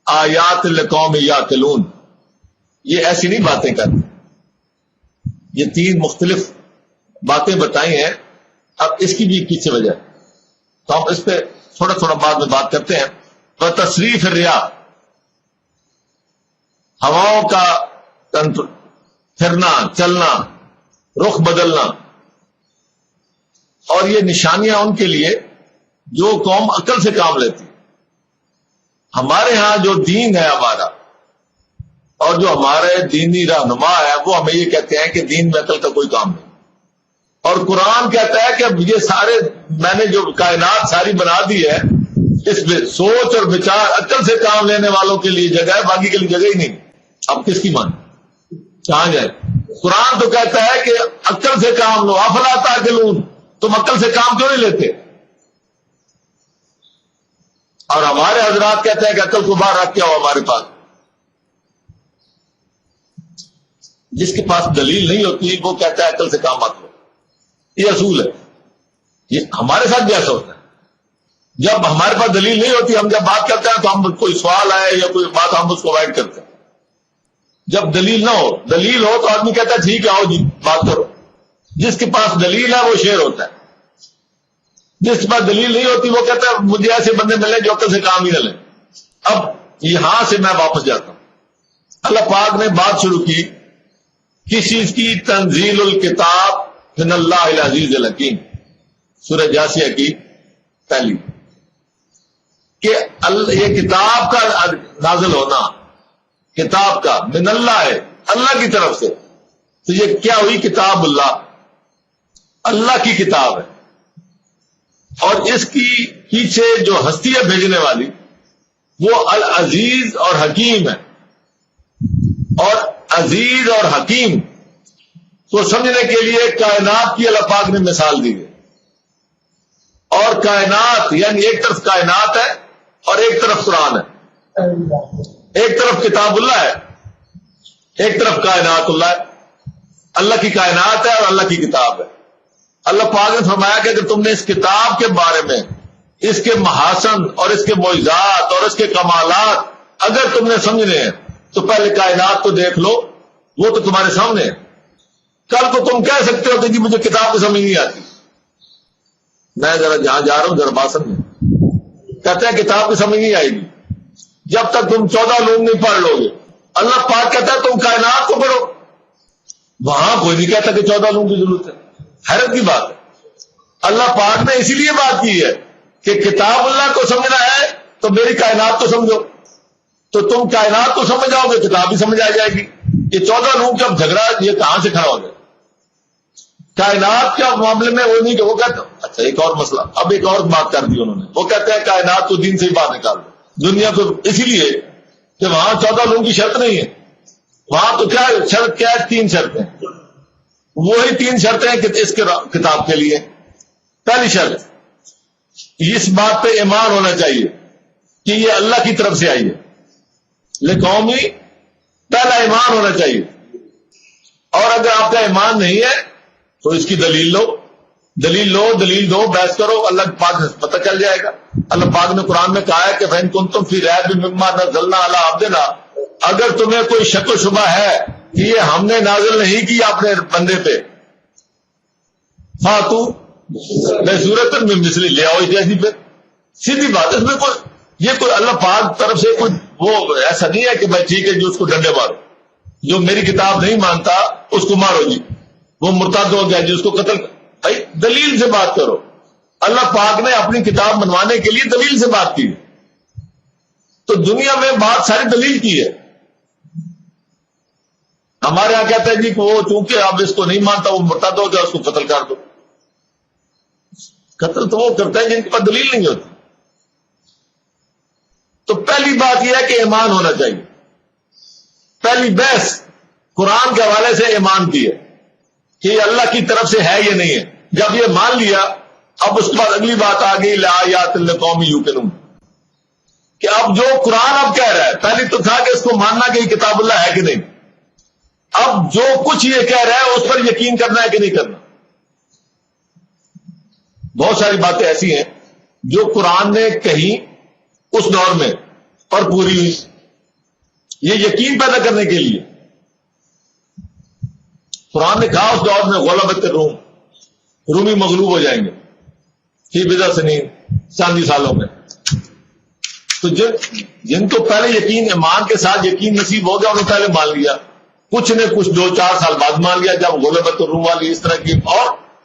آیات لقوم یعقلون. یہ ایسی نہیں باتیں کرتے، یہ تین مختلف باتیں بتائی ہیں. اب اس کی بھی پیچھے وجہ ہے تو ہم اس پہ تھوڑا تھوڑا بعد میں بات کرتے ہیں. تو تصریف الرياح، ہواؤں کا پھرنا چلنا، رخ بدلنا، اور یہ نشانیاں ان کے لیے جو قوم عقل سے کام لیتی. ہمارے ہاں جو دین ہے ہمارا اور جو ہمارے دینی رہنما ہے وہ ہمیں یہ کہتے ہیں کہ دین میں عقل کا کوئی کام نہیں. اور قرآن کہتا ہے کہ یہ سارے میں نے جو کائنات ساری بنا دی ہے اس میں سوچ اور بچار عقل سے کام لینے والوں کے لیے جگہ ہے، باقی کے لیے جگہ ہی نہیں. اب کس کی مان کہاں جائے؟ قرآن تو کہتا ہے کہ عقل سے کام لو، افلا تعقلون، تم عقل سے کام کیوں نہیں لیتے؟ اور ہمارے حضرات کہتے ہیں کہ عقل کو باہر رکھ کے آؤ ہمارے پاس. جس کے پاس دلیل نہیں ہوتی وہ کہتا ہے عقل سے کام مت لو. یہ اصول ہے. یہ ہمارے ساتھ بھی ایسا ہوتا ہے. جب ہمارے پاس دلیل نہیں ہوتی ہم جب بات کرتے ہیں تو ہم کوئی سوال آئے یا کوئی بات ہم اس کو اوائڈ کرتے ہیں. جب دلیل نہ ہو، دلیل ہو تو آدمی کہتا ہے ٹھیک ہے آؤ جی بات کرو. جس کے پاس دلیل ہے وہ شیر ہوتا ہے، جس کے پاس دلیل نہیں ہوتی وہ کہتا ہے مجھے ایسے بندے ملیں جو عقل سے کام ہی نہ لیں. اب یہاں سے میں واپس جاتا ہوں. اللہ پاک نے بات شروع کی کس چیز کی؟ تنزیل الکتاب من اللہ العزیز الحکیم، سورہ جاسیہ کی پہلی، کہ یہ کتاب کا نازل ہونا، کتاب کا من اللہ ہے، اللہ کی طرف سے. تو یہ کیا ہوئی؟ کتاب اللہ، اللہ کی کتاب ہے. اور اس کی پیچھے جو ہستی ہے بھیجنے والی وہ العزیز اور حکیم ہے. اور عزیز اور حکیم کو سمجھنے کے لیے کائنات کی اللہ پاک نے مثال دی ہے. اور کائنات یعنی ایک طرف کائنات ہے اور ایک طرف قرآن ہے. ایک طرف کتاب اللہ ہے، ایک طرف کائنات اللہ ہے. اللہ کی کائنات ہے اور اللہ کی کتاب ہے. اللہ پاک نے فرمایا کہ اگر تم نے اس کتاب کے بارے میں اس کے محاسن اور اس کے معجزات اور اس کے کمالات اگر تم نے سمجھنے ہیں تو پہلے کائنات کو دیکھ لو، وہ تو تمہارے سامنے ہے. کل کو تم کہہ سکتے ہو کہ جی مجھے کتاب کی سمجھ نہیں آتی. میں ذرا جہاں جا رہا ہوں ذرا بات سمجھیں. کہتے ہیں کتاب کی سمجھ نہیں آئے گی جب تک تم 14 لوگ نہیں پڑھ لو گے. اللہ پاک کہتا ہے تم کائنات کو پڑھو. وہاں کوئی نہیں کہتا کہ 14 لوگوں کی ضرورت ہے. حیرت کی بات ہے. اللہ پاک نے اسی لیے بات کی ہے کہ کتاب اللہ کو سمجھنا ہے تو میری کائنات کو سمجھو. تو تم کائنات کو سمجھ جاؤ گے کتاب بھی سمجھ آ جائے گی. یہ 14 لوگ کا جھگڑا یہ کہاں سے کھڑا ہو گیا؟ کائنات کے معاملے میں وہ نہیں کہ وہ کہتے اچھا ایک اور مسئلہ، اب ایک اور بات کر دی انہوں نے. وہ کہتے ہیں کائنات کو دین سے ہی باہر نکال دو دنیا کو، اسی لیے کہ وہاں 14 لوگوں کی شرط نہیں ہے. وہاں تو کیا شرط کیا ہے؟ 3 شرطیں. وہی 3 شرطیں ہیں کہ اس کتاب کے لیے. پہلی شرط اس بات پہ ایمان ہونا چاہیے کہ یہ اللہ کی طرف سے آئی ہے. لقومی پہلا ایمان ہونا چاہیے. اور اگر آپ کا ایمان نہیں ہے تو اس کی دلیل لو، دلیل لو، دلیل دو، بحث کرو. اللہ پاک سے پتہ چل جائے گا. اللہ پاک نے قرآن میں کہا ہے کہ فَإِن كُنتُمْ فِي رَيْبٍ مِّمَّا نَزَّلْنَا عَلَىٰ عَبْدِنَا، اگر تمہیں کوئی شک و شبہ ہے کہ یہ ہم نے نازل نہیں کی اپنے بندے پہ، فَاتُوا بِسُورَةٍ مِّن مِّثْلِهِ، لے آؤ جیسی پہ. سیدھی بات. اس میں کوئی اللہ پاک طرف سے کوئی وہ ایسا نہیں ہے کہ بھائی ٹھیک ہے جو اس کو ڈنڈے مارو، جو میری کتاب نہیں مانتا اس کو مارو جی وہ مرتد ہو گیا جی اس کو قتل. بھائی دلیل سے بات کرو. اللہ پاک نے اپنی کتاب منوانے کے لیے دلیل سے بات کی. تو دنیا میں بات ساری دلیل کی ہے. ہمارے یہاں کہتے ہیں جی کہ وہ چونکہ اب اس کو نہیں مانتا وہ مرتد ہو گیا اس کو قتل کر دو. قتل تو وہ کرتے ہیں جن کے پاس دلیل نہیں ہوتی. تو پہلی بات یہ ہے کہ ایمان ہونا چاہیے. پہلی بحث قرآن کے حوالے سے ایمان کی ہے کہ یہ اللہ کی طرف سے ہے یہ نہیں ہے. جب یہ مان لیا اب اس کے بعد اگلی بات آ گئی لآیات لقوم یوقنون، کہ اب جو قرآن اب کہہ رہا ہے، پہلے تو تھا کہ اس کو ماننا کہ یہ کتاب اللہ ہے کہ نہیں، اب جو کچھ یہ کہہ رہا ہے اس پر یقین کرنا ہے کہ نہیں کرنا. بہت ساری باتیں ایسی ہیں جو قرآن نے کہی اس دور میں اور پوری ہوئی، یہ یقین پیدا کرنے کے لیے. قرآن نے کہا اس دور میں غلبت الروم، رومی مغلوب ہو جائیں گے فی بضع سنین، چاندی سالوں میں. تو جن کو پہلے یقین ایمان کے ساتھ یقین نصیب ہو گیا انہوں نے پہلے مان لیا، کچھ نے کچھ 2-4 سال بعد مان لیا جب غلبت الروم والی اس طرح کی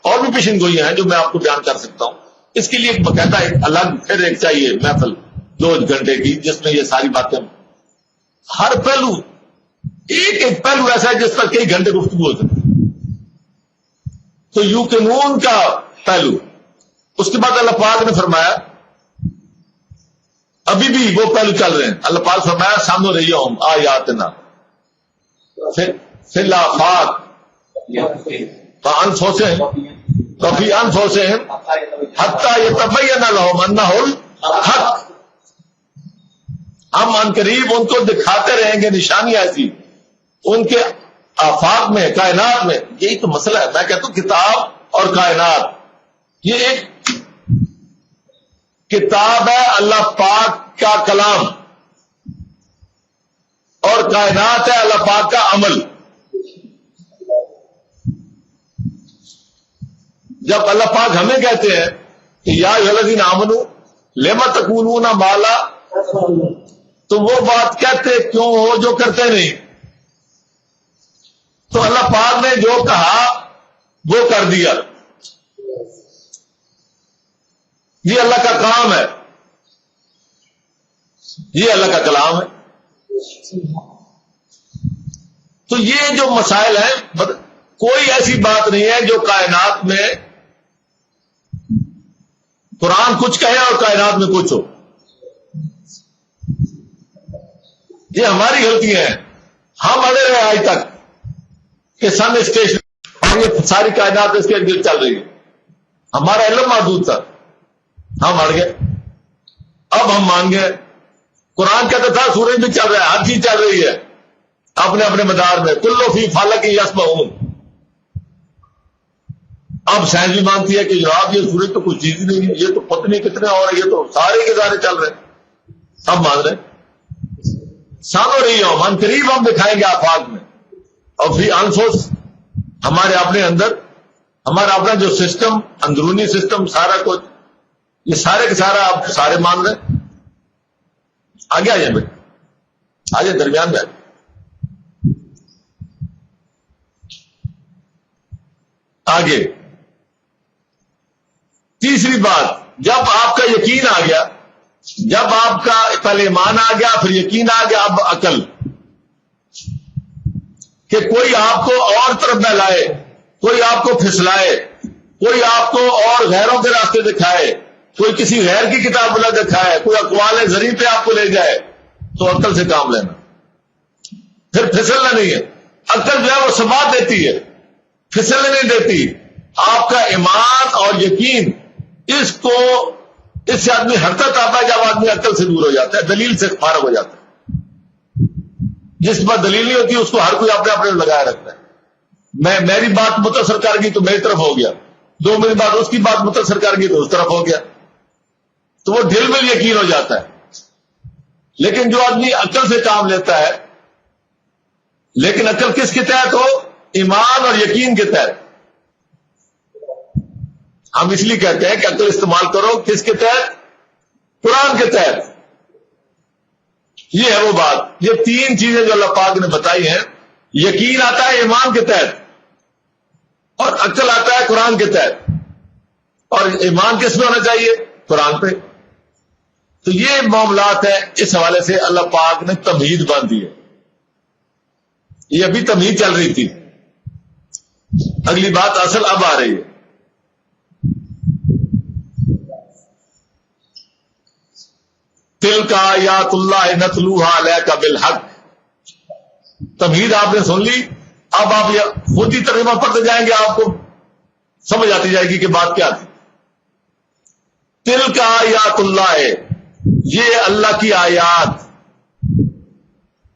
اور بھی پیشن گوئیاں ہیں جو میں آپ کو بیان کر سکتا ہوں. اس کے لیے ایک باقاعدہ ایک الگ پھر ایک چاہیے محفل 2 گھنٹے کی، جس میں یہ ساری باتیں ہر پہلو ایک پہلو ایسا ہے جس پر کئی گھنٹے گفتگو ہو سکتی. تو یوقنون کا پہلو، اس کے بعد اللہ پاک نے فرمایا ابھی بھی وہ پہلو چل رہے ہیں. اللہ پاک فرمایا سامنے رہی ہوں آیاتنا فی الآفاق وفی انفسہم حتی یتبین لہم انہ الحق. ہم ان قریب ان کو دکھاتے رہیں گے نشانیاں ایسی ان کے آفاق میں، کائنات میں. یہی تو مسئلہ ہے. میں کہتا ہوں کتاب اور کائنات، یہ ایک کتاب ہے اللہ پاک کا کلام، اور کائنات ہے اللہ پاک کا عمل. جب اللہ پاک ہمیں کہتے ہیں کہ یا ایھا الذین آمنوا لم تقولون ما لا، تو وہ بات کہتے کیوں ہو جو کرتے نہیں. تو اللہ پاک نے جو کہا وہ کر دیا. یہ اللہ کا کام ہے، یہ اللہ کا کلام ہے. تو یہ جو مسائل ہیں، کوئی ایسی بات نہیں ہے جو کائنات میں قرآن کچھ کہے اور کائنات میں کچھ ہو. یہ ہماری غلطیاں ہیں. ہم اڑے رہے آج تک کہ سن اسٹیشن اور یہ ساری کائنات اس کے ارد چل رہی ہے. ہمارا علم محدود تھا، ہم اڑ گئے. اب ہم مان گئے. قرآن کہتا تھا سورج بھی چل رہا ہے، ہر چیز چل رہی ہے اپنے اپنے مدار میں. کلو فی فلک یسبحون. اب سائنس بھی مانتی ہے کہ جناب یہ سورج تو کچھ چیز ہی نہیں، یہ تو پتہ نہیں کتنے اور یہ تو سارے کے سارے چل رہے ہیں. اب مان رہے سامنے رہی ہو من قریب ہم دکھائیں گے آفاق میں. اور فی انفس، ہمارے اپنے اندر ہمارا اپنا جو سسٹم، اندرونی سسٹم، سارا کچھ، یہ سارے کے سارا آپ سارے مان رہے. آگے آ جائیں بیٹے، آ جائیں درمیان میں. آگے تیسری بات، جب آپ کا یقین آ گیا، جب آپ کا پہلے ایمان آ گیا پھر یقین آ گیا، اب عقل، کہ کوئی آپ کو اور طرف بہلائے، کوئی آپ کو پھسلائے، کوئی آپ کو اور غیروں کے راستے دکھائے، کوئی کسی غیر کی کتاب اللہ دکھائے، کوئی اقوال زری پہ آپ کو لے جائے، تو عقل سے کام لینا. پھر پھسلنا نہیں ہے. عقل جو ہے وہ ثبات دیتی ہے، پھسلنے نہیں دیتی. آپ کا ایمان اور یقین، اس سے آدمی ہٹتا آتا ہے جب آدمی عقل سے دور ہو جاتا ہے، دلیل سے فارغ ہو جاتا ہے. جس پر دلیل نہیں ہوتی اس کو ہر کوئی اپنے اپنے لگائے رکھتا ہے. میری بات متاثر کر گئی تو میری طرف ہو گیا، 2 منٹ بعد اس کی بات متاثر کر گئی تو اس طرف ہو گیا. تو وہ دل میں یقین ہو جاتا ہے. لیکن جو آدمی عقل سے کام لیتا ہے، لیکن عقل کس کے تحت ہو؟ ایمان اور یقین کے تحت. ہم اس لیے کہتے ہیں کہ عقل استعمال کرو کس کے تحت؟ قرآن کے تحت. یہ ہے وہ بات. یہ 3 چیزیں جو اللہ پاک نے بتائی ہیں. یقین آتا ہے ایمان کے تحت، اور عقل آتا ہے قرآن کے تحت. اور ایمان کس میں ہونا چاہیے؟ قرآن پہ. تو یہ معاملات ہیں. اس حوالے سے اللہ پاک نے تمہید باندھی ہے. یہ ابھی تمہید چل رہی تھی، اگلی بات اصل اب آ رہی ہے. تلک آیات اللہ نتلوہا علیک بالحق. تمہید آپ نے سن لی. اب آپ خود ہی ترجمہ پڑھتے جائیں گے، آپ کو سمجھ آتی جائے گی کہ بات کیا تھی. تلک آیات اللہ ہے، یہ اللہ کی آیات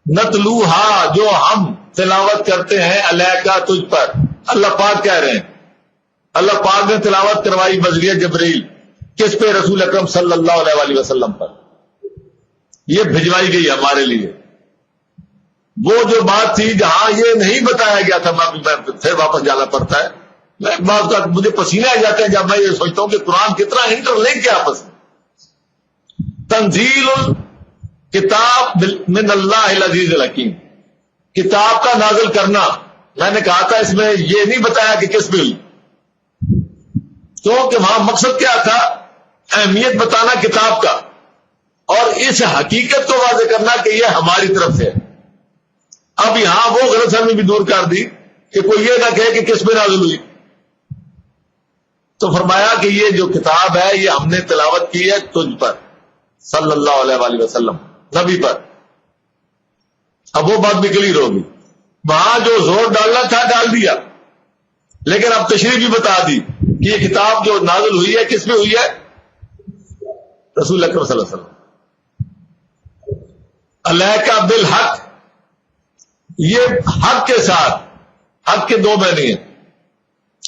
نتلوہا جو ہم تلاوت کرتے ہیں علیکا تجھ پر، اللہ پاک کہہ رہے ہیں، اللہ پاک نے تلاوت کروائی بذریعہ جبریل، کس پہ؟ رسول اکرم صلی اللہ علیہ وآلہ وسلم پر، یہ بھجوائی گئی ہمارے لیے۔ وہ جو بات تھی جہاں یہ نہیں بتایا گیا تھا، پھر واپس جانا پڑتا ہے۔ میں بات کا مجھے پسینے آ جاتے ہیں جب میں یہ سوچتا ہوں کہ قرآن کتنا انٹر لنک ہے آپس میں۔ تنزیل کتاب من اللہ العزیز الحکیم، کتاب کا نازل کرنا، میں نے کہا تھا اس میں یہ نہیں بتایا کہ کس میں ہوئی، کیونکہ وہاں مقصد کیا تھا؟ اہمیت بتانا کتاب کا، اور اس حقیقت کو واضح کرنا کہ یہ ہماری طرف سے ہے۔ اب یہاں وہ غلط فہمی بھی دور کر دی کہ کوئی یہ نہ کہے کہ کس میں نازل ہوئی، تو فرمایا کہ یہ جو کتاب ہے یہ ہم نے تلاوت کی ہے تجھ پر صلی اللہ علیہ وآلہ وسلم، نبی پر۔ اب وہ بات بھی کلیئر ہوگی، وہاں جو زور ڈالنا تھا ڈال دیا، لیکن اب تشریح بھی بتا دی کہ یہ کتاب جو نازل ہوئی ہے کس میں ہوئی ہے؟ رسول اکرم صلی اللہ علیہ وسلم۔ علیکا بالحق، یہ حق کے ساتھ، حق کے دو معنی ہیں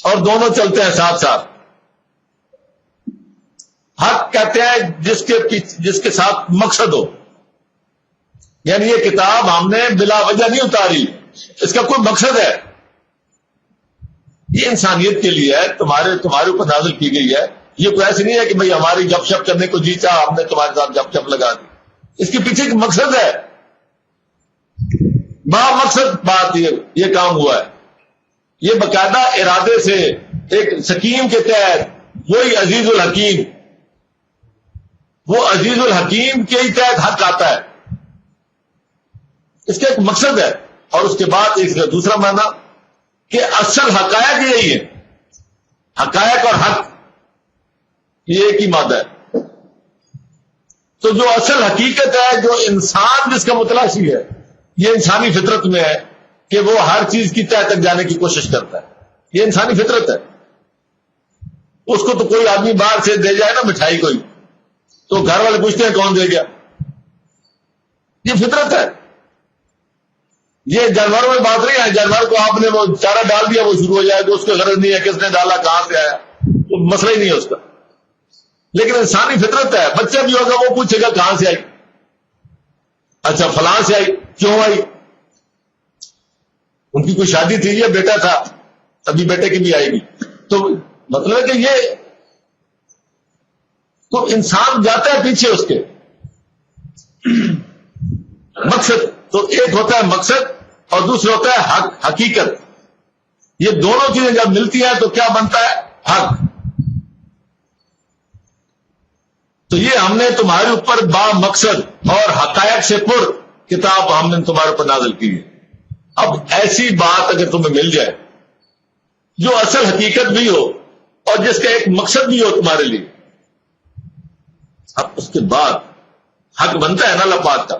اور دونوں چلتے ہیں ساتھ ساتھ۔ حق کہتے ہیں جس کے ساتھ مقصد ہو، یعنی یہ کتاب ہم نے بلا وجہ نہیں اتاری، اس کا کوئی مقصد ہے، یہ انسانیت کے لیے ہے، تمہارے اوپر نازل کی گئی ہے۔ یہ کوئی ایسی نہیں ہے کہ بھئی ہماری گپ شپ کرنے کو جی چاہا ہم نے تمہارے ساتھ گپ شپ لگا دی، اس کے پیچھے ایک مقصد ہے، با مقصد بات یہ کام ہوا ہے، یہ باقاعدہ ارادے سے ایک سکیم کے تحت، وہی عزیز الحکیم، وہ عزیز الحکیم کے ہی تحت حق آتا ہے، اس کا ایک مقصد ہے۔ اور اس کے بعد ایک دوسرا معنی کہ اصل حقائق یہی ہے، حقائق اور حق یہ ایک ہی مادہ ہے۔ تو جو اصل حقیقت ہے، جو انسان جس کا متلاشی ہے، یہ انسانی فطرت میں ہے کہ وہ ہر چیز کی تہہ تک جانے کی کوشش کرتا ہے، یہ انسانی فطرت ہے۔ اس کو تو کوئی آدمی باہر سے دے جائے نا مٹھائی کوئی، تو گھر والے پوچھتے ہیں کون دے گیا، یہ فطرت ہے۔ یہ جانوروں میں بات نہیں ہے، جانور کو آپ نے وہ چارہ ڈال دیا وہ شروع ہو جائے تو اس کو غرض نہیں ہے کس نے ڈالا کہاں سے آیا، تو مسئلہ ہی نہیں ہے اس کا۔ لیکن انسانی فطرت ہے، بچہ بھی ہوگا وہ پوچھے گا کہاں سے آئی، اچھا فلاں سے آئی، کیوں آئی؟ ان کی کوئی شادی تھی یا بیٹا تھا، ابھی بیٹے کی بھی آئے گی، تو مطلب ہے کہ یہ تو انسان جاتا ہے پیچھے اس کے مقصد۔ تو ایک ہوتا ہے مقصد اور دوسرا ہوتا ہے حق، حقیقت۔ یہ دونوں چیزیں جب ملتی ہیں تو کیا بنتا ہے؟ حق۔ تو یہ ہم نے تمہارے اوپر با مقصد اور حقائق سے پر کتاب ہم نے تمہارے اوپر نازل کی ہے۔ اب ایسی بات اگر تمہیں مل جائے جو اصل حقیقت بھی ہو اور جس کا ایک مقصد بھی ہو تمہارے لیے، اب اس کے بعد حق بنتا ہے نا اللہ پاک کا،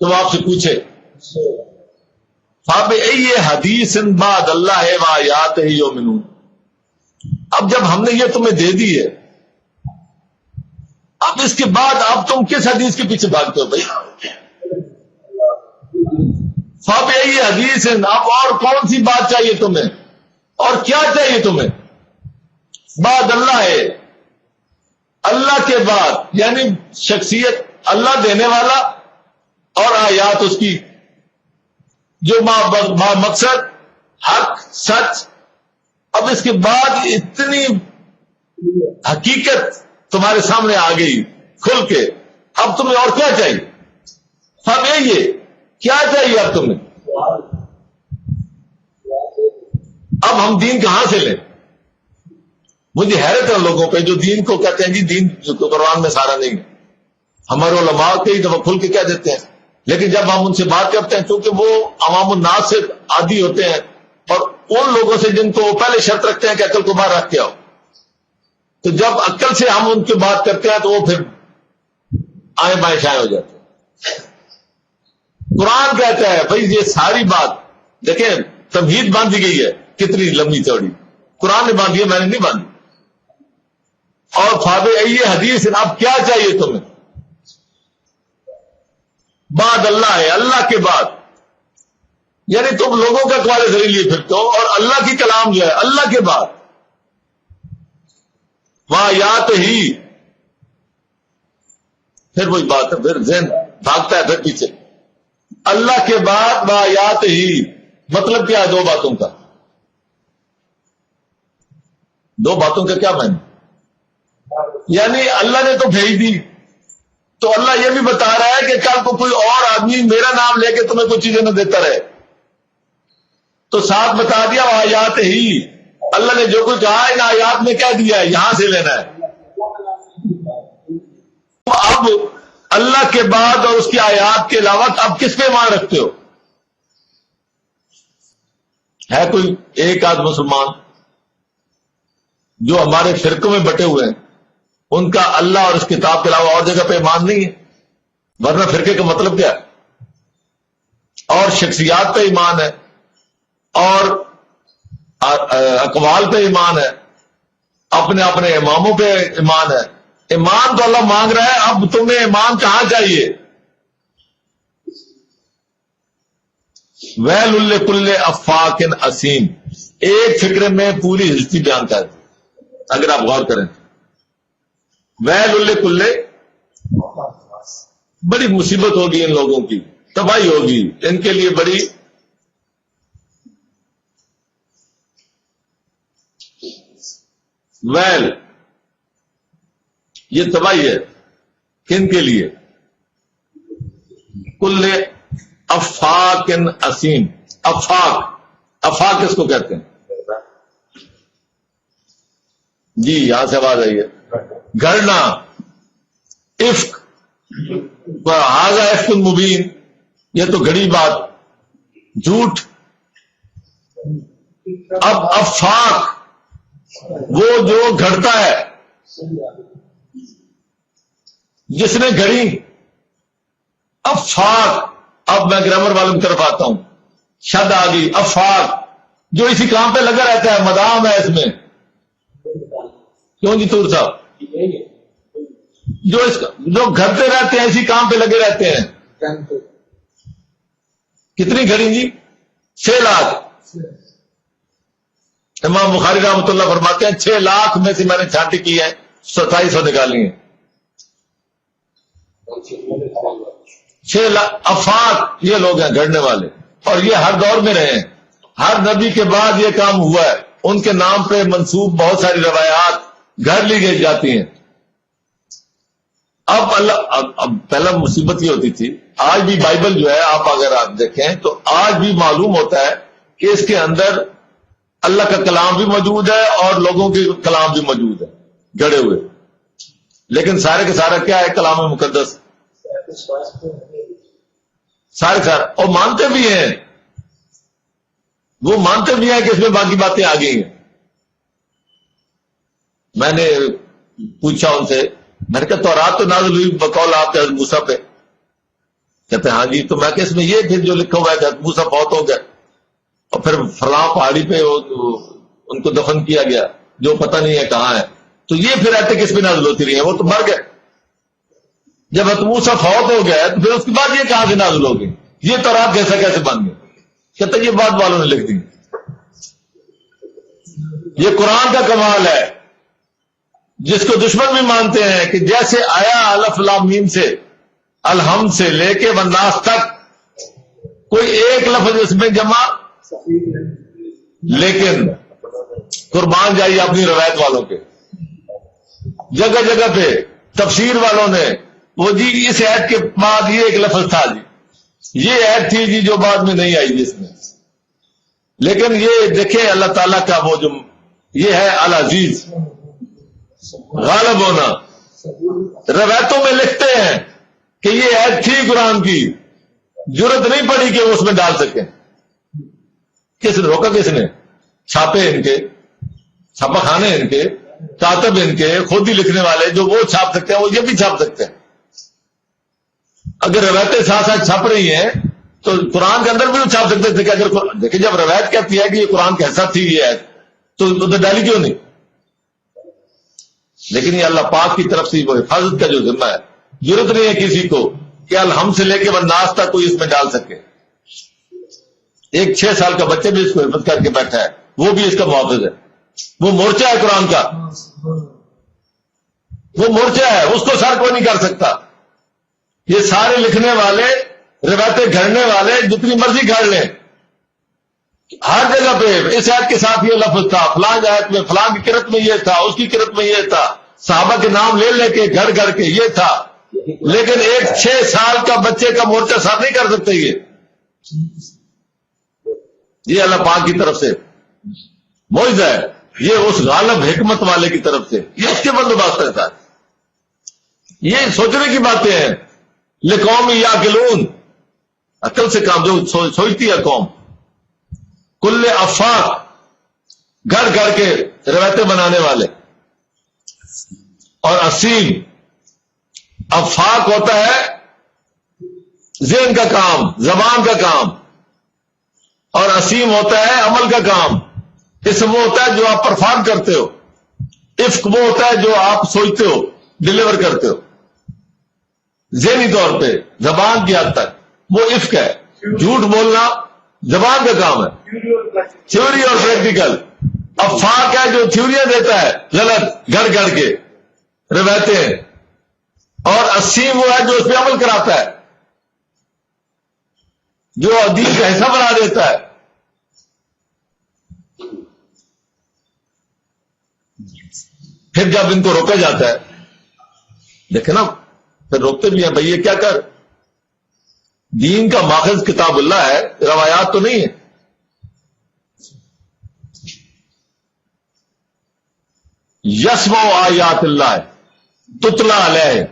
تو وہ آپ سے پوچھے فَبِأَيِّ حَدِيثٍ بَعْدَ اللَّهِ وَآيَاتِهِ يُؤْمِنُونَ۔ اب جب ہم نے یہ تمہیں دے دی ہے، اب اس کے بعد اب تم کس حدیث کے پیچھے بھاگتے ہو بھائی؟ فَبِأَيِّ حَدِيثٍ، اب اور کون سی بات چاہیے تمہیں اور کیا چاہیے تمہیں؟ بعد اللہ ہے، اللہ کے بعد، یعنی شخصیت اللہ دینے والا اور آیات اس کی جو مقصد حق سچ۔ اب اس کے بعد اتنی حقیقت تمہارے سامنے آ گئی کھل کے، اب تمہیں اور کیا چاہیے؟ اب یہ کیا چاہیے اب تمہیں؟ اب ہم دین کہاں سے لیں؟ مجھے حیرت ہے لوگوں پہ جو دین کو کہتے ہیں جی دین قرآن میں سارا نہیں ہے۔ ہمارے علماء کئی دفعہ کھل کے کہہ دیتے ہیں، لیکن جب ہم ان سے بات کرتے ہیں چونکہ وہ عوام الناس سے عادی ہوتے ہیں اور ان لوگوں سے جن کو پہلے شرط رکھتے ہیں کہ عقل کو باہر رکھ کے آؤ، تو جب عقل سے ہم ان کی بات کرتے ہیں تو وہ پھر آئیں بائیں شائیں ہو جاتے ہیں۔ قرآن کہتا ہے بھائی یہ ساری بات دیکھیں، تمہید باندھی گئی ہے کتنی لمبی چوڑی، قرآن نے باندھی ہے، میں نے نہیں باندھی۔ اور فَبِأَيِّ حَدِيثٍ، اب کیا چاہیے تمہیں؟ بعد اللہ ہے، اللہ کے بعد، یعنی تم لوگوں کا اقوال زری لیے پھرتے ہو، اور اللہ کی کلام جو ہے اللہ کے بعد، وآیات ہی، پھر وہی بات ہے، پھر ذہن بھاگتا ہے پھر پیچھے، اللہ کے بعد وآیات ہی، مطلب کیا ہے دو باتوں کا؟ دو باتوں کا کیا معنی؟ یعنی اللہ نے تو بھیج دی، تو اللہ یہ بھی بتا رہا ہے کہ کل کو کوئی اور آدمی میرا نام لے کے تمہیں کوئی چیزیں نہ دیتا رہے، تو ساتھ بتا دیا آیات ہی، اللہ نے جو کچھ کہا ہے ان آیات میں کہہ دیا ہے، یہاں سے لینا ہے۔ اب اللہ کے بعد اور اس کی آیات کے علاوہ اب کس پہ ایمان رکھتے ہو؟ ہے کوئی ایک آدھ مسلمان جو ہمارے فرقوں میں بٹے ہوئے ہیں، ان کا اللہ اور اس کتاب کے علاوہ اور جگہ پہ ایمان نہیں ہے؟ ورنہ فرقے کا مطلب کیا ہے؟ اور شخصیات پہ ایمان ہے، اور اقوال پہ ایمان ہے، اپنے اپنے اماموں پہ ایمان ہے۔ ایمان تو اللہ مانگ رہا ہے، اب تمہیں ایمان کہاں چاہیے؟ ویل لکل افاک اثیم، ایک فکرے میں پوری ہسٹری بیان کر دی اگر آپ غور کریں۔ ویل لکل، بڑی مصیبت ہوگی ان لوگوں کی، تباہی ہوگی ان کے لیے، بڑی ویل، یہ تباہی ہے کن کے لیے؟ کل افاق اسیم، افاق، افاق کس کو کہتے ہیں؟ جی یہاں سے آواز آئی ہے، گھڑنا، افک، ہاذا افک مبین، یہ تو گھڑی بات، جھوٹ۔ اب افاق وہ جو گھڑتا ہے، جس نے گھڑی، افاق۔ اب میں گرامر والوں کی طرف آتا ہوں، شد آ گئی، افاق، جو اسی کام پہ لگا رہتا ہے، مدام ہے اس میں، کیوں جی طور صاحب، جو گھڑتے رہتے ہیں، اسی کام پہ لگے رہتے ہیں۔ کتنی گھڑی جی؟ 6 لاکھ۔ امام بخاری رحمۃ اللہ فرماتے ہیں 6 لاکھ میں سے میں نے چھانٹی کی ہے، 2700 نکالی ہیں۔ 6 لاکھ افاق یہ لوگ ہیں گھڑنے والے، اور یہ ہر دور میں رہے ہیں، ہر نبی کے بعد یہ کام ہوا ہے، ان کے نام پہ منسوب بہت ساری روایات گھڑ لی گئی جاتی ہیں۔ اب پہلا مصیبت یہ ہوتی تھی، آج بھی بائبل جو ہے آپ اگر آپ دیکھیں تو آج بھی معلوم ہوتا ہے کہ اس کے اندر اللہ کا کلام بھی موجود ہے اور لوگوں کے کلام بھی موجود ہے گڑے ہوئے، لیکن سارے کے سارا کیا ہے؟ کلام مقدس، سارے اور مانتے بھی ہیں، وہ مانتے بھی ہیں کہ اس میں باقی باتیں آ گئی ہیں۔ میں نے پوچھا ان سے، میں نے کہا تورات تو نازل ہوئی بقول آپ کے حضرت موسیٰ پہ؟ کہتے ہیں ہاں جی۔ تو میں کہ اس میں یہ پھر جو لکھا ہوا ہے کہ حضرت موسیٰ فوت ہو گئے اور پھر فلاں پہاڑی پہ ان کو دفن کیا گیا جو پتہ نہیں ہے کہاں ہے، تو یہ پھر آیتیں کس پہ نازل ہوتی رہی ہیں؟ وہ تو مر گئے، جب حضرت موسیٰ فوت ہو گیا تو پھر اس کے بعد یہ کہاں سے نازل ہوگی؟ یہ تورات کیسے بن گئی؟ کہتے ہیں یہ بات والوں نے لکھ دی۔ یہ قرآن کا کمال ہے جس کو دشمن بھی مانتے ہیں کہ جیسے آیا الف لام میم سے، الحمد سے لے کے والناس تک کوئی ایک لفظ اس میں جمع، لیکن قربان جائیے اپنی روایت والوں کے، جگہ جگہ پہ تفسیر والوں نے وہ جی اس عید کے بعد یہ ایک لفظ تھا جی، یہ عید تھی جی جو بعد میں نہیں آئی جس میں، لیکن یہ دیکھیں اللہ تعالیٰ کا وہ جو یہ ہے العزیز، غالب ہونا۔ روایتوں میں لکھتے ہیں کہ یہ عید تھی قرآن کی، ضرورت نہیں پڑی کہ وہ اس میں ڈال سکیں۔ کس نے روکا؟ کس نے؟ چھاپے ان کے، چھاپا خانے ان کے، کاتب ان کے، خود ہی لکھنے والے جو وہ چھاپ سکتے ہیں وہ یہ بھی چھاپ سکتے ہیں۔ اگر روایتیں ساتھ ساتھ چھپ رہی ہیں تو قرآن کے اندر بھی وہ چھاپ سکتے تھے کہ اگر دیکھیں جب روایت کہتی ہے کہ یہ قرآن کا حصہ تھی یہ عید، تو ادھر ڈالی کیوں نہیں؟ لیکن یہ اللہ پاک کی طرف سے وہ حفاظت کا جو ذمہ ہے، ضرورت نہیں ہے کسی کو کہ الحمد سے لے کے والناس تک کوئی اس میں ڈال سکے. ایک 6 سال کا بچے بھی اس کو حفظ کر کے بیٹھا ہے, وہ بھی اس کا محافظ ہے. وہ مورچہ ہے قرآن کا, وہ مورچہ ہے, اس کو سر کوئی نہیں کر سکتا. یہ سارے لکھنے والے, روایتیں گھڑنے والے جتنی مرضی گھڑ لیں, ہر جگہ پہ اس آیت کے ساتھ یہ لفظ تھا, فلاں آیت میں فلاں کی قرت میں یہ تھا, اس کی قرت میں یہ تھا, صحابہ کے نام لے لے کے گھڑ گھڑ کے یہ تھا. لیکن ایک 6 سال کا بچے کا مورچہ ساتھ نہیں کر سکتے. یہ اللہ پاک کی طرف سے معجزہ ہے, یہ اس غالب حکمت والے کی طرف سے, یہ اس کے بندوبست ہے. یہ سوچنے کی باتیں ہیں. لقوم یعقلون, عقل سے کام, جو سوچتی ہے قوم. کل افاق, گھر گھر کے روایتیں بنانے والے. اور اسیم, افاق ہوتا ہے ذہن کا کام, زبان کا کام, اور اسیم ہوتا ہے عمل کا کام. اسم وہ ہوتا ہے جو آپ پرفارم کرتے ہو, افق وہ ہوتا ہے جو آپ سوچتے ہو, ڈلیور کرتے ہو ذہنی طور پہ, زبان کی حد تک. وہ افق ہے. جھوٹ بولنا زبان کا کام ہے, تھیوری اور پریکٹیکل. افاق ہے جو تھیوریاں دیتا ہے غلط گھڑ گھڑ کے روایتیں, اور اسیم وہ ہے جو اس پہ عمل کراتا ہے, جو دین کا حصہ بنا دیتا ہے. پھر جب ان کو روکا جاتا ہے, دیکھیں نا, پھر روکتے بھی ہیں, بھائی یہ کیا کر, دین کا ماخذ کتاب اللہ ہے, روایات تو نہیں ہے. یسمع آیات اللہ تتلا علیہ,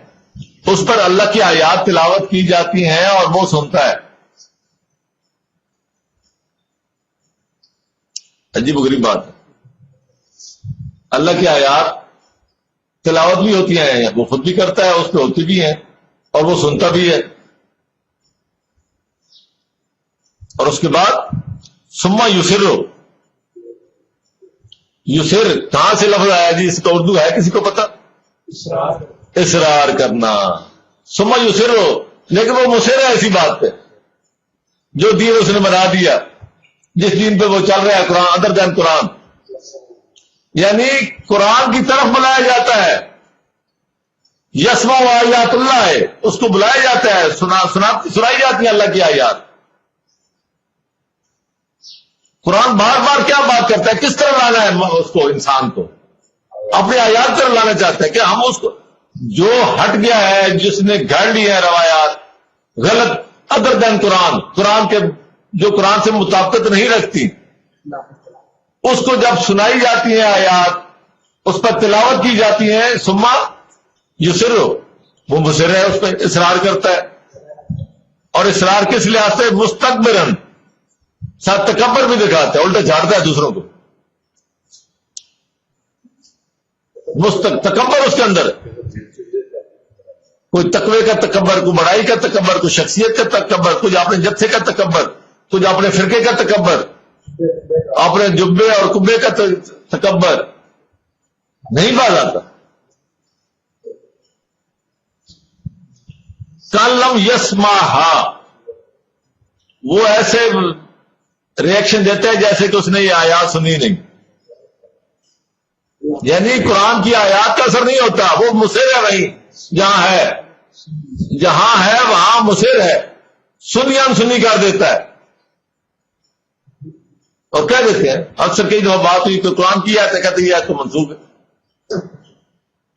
اس پر اللہ کی آیات تلاوت کی جاتی ہیں اور وہ سنتا ہے. عجیب و غریب بات ہے. اللہ کی آیات تلاوت بھی ہوتی ہیں, وہ خود بھی کرتا ہے, اس پہ ہوتی بھی ہیں, اور وہ سنتا بھی ہے. اور اس کے بعد سما یسرو, یسر کہاں سے لفظ آیا جی, اس کا اردو ہے کسی کو پتا؟ اصرار کرنا. سما یسرو, لیکن وہ مصر ہے اسی بات پہ جو دین اس نے بنا دیا, جس دین پہ وہ چل رہا ہے, قرآن, ادر دین قرآن. یعنی قرآن کی طرف بلایا جاتا ہے. یسمع آیات اللہ ہے, اس کو بلایا جاتا ہے, سنائی جاتی ہے اللہ کی آیات. قرآن بار بار کیا بات کرتا ہے, کس طرح لانا ہے اس کو, انسان کو اپنی آیات طرف لانا چاہتا ہے. کہ ہم اس کو جو ہٹ گیا ہے, جس نے گھڑ لی ہے روایات غلط, ادر دین قرآن, قرآن کے جو قرآن سے مطابقت نہیں رکھتی, اس کو جب سنائی جاتی ہیں آیات, اس پر تلاوت کی جاتی ہے, سما یسر, وہ مصر ہے, اس پہ اصرار کرتا ہے. اور اصرار کس لحاظ سے؟ مستکبرن, ساتھ تکبر بھی دکھاتا ہے, الٹا جھاڑتا ہے دوسروں کو. تکبر اس کے اندر, کوئی تقوی کا تکبر, کوئی بڑائی کا تکبر, کوئی شخصیت کا تکبر, کچھ اپنے جتھے کا تکبر, کچھ اپنے فرقے کا تکبر, اپنے جبے اور کبے کا تکبر نہیں باز آتا. کلم یسمعھا, وہ ایسے ریئیکشن دیتا ہے جیسے کہ اس نے یہ آیات سنی نہیں. یعنی قرآن کی آیات کا اثر نہیں ہوتا, وہ مصر ہے وہیں جہاں ہے وہاں مصر ہے, سنی انسنی کر دیتا ہے. اور کہہ دیتے ہیں, اکثر کئی دفعہ بات ہوئی تو قرآن کی آیت ہے, کہتے یہ آیت تو منسوخ ہے,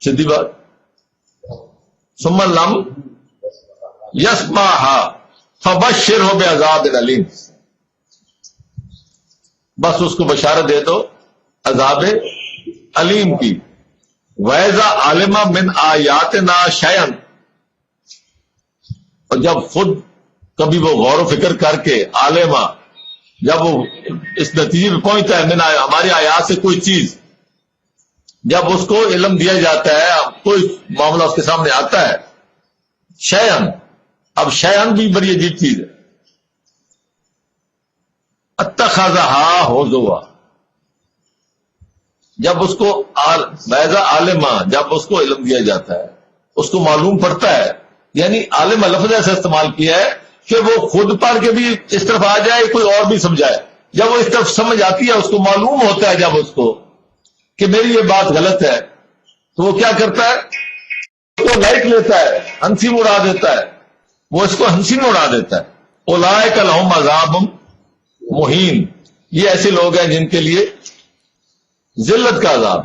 سیدھی بات. ثم لم یسمعھا فبشرہ بعذاب علیم, بس اس کو بشارت دے دو عذاب علیم کی. وَإِذَا عَلِمَ مِنْ آیاتنا شیئا, اور جب خود کبھی وہ غور و فکر کر کے عالمہ, جب وہ اس نتیجے پہ پہنچتا ہے, ہماری آیات سے کوئی چیز, جب اس کو علم دیا جاتا ہے, کوئی معاملہ اس کے سامنے آتا ہے, شیئن, اب شیئن بھی بڑی عجیب چیز ہے, اتخذھا ھزوا, جب اس کو بیضا عالمہ, جب اس کو علم دیا جاتا ہے, اس کو معلوم پڑتا ہے یعنی عالم لفظ ایسا استعمال کیا ہے کہ وہ خود پڑھ کے بھی اس طرف آ جائے، کوئی اور بھی سمجھائے. جب وہ اس طرف سمجھ آتی ہے، اس کو معلوم ہوتا ہے جب اس کو کہ میری یہ بات غلط ہے، تو وہ کیا کرتا ہے؟ اس کو لائٹ لیتا ہے، ہنسی میں اڑا دیتا ہے، وہ اس کو ہنسی میں اڑا دیتا ہے. اولئک لہم عذاب مہین، یہ ایسے لوگ ہیں جن کے لیے ذلت کا عذاب.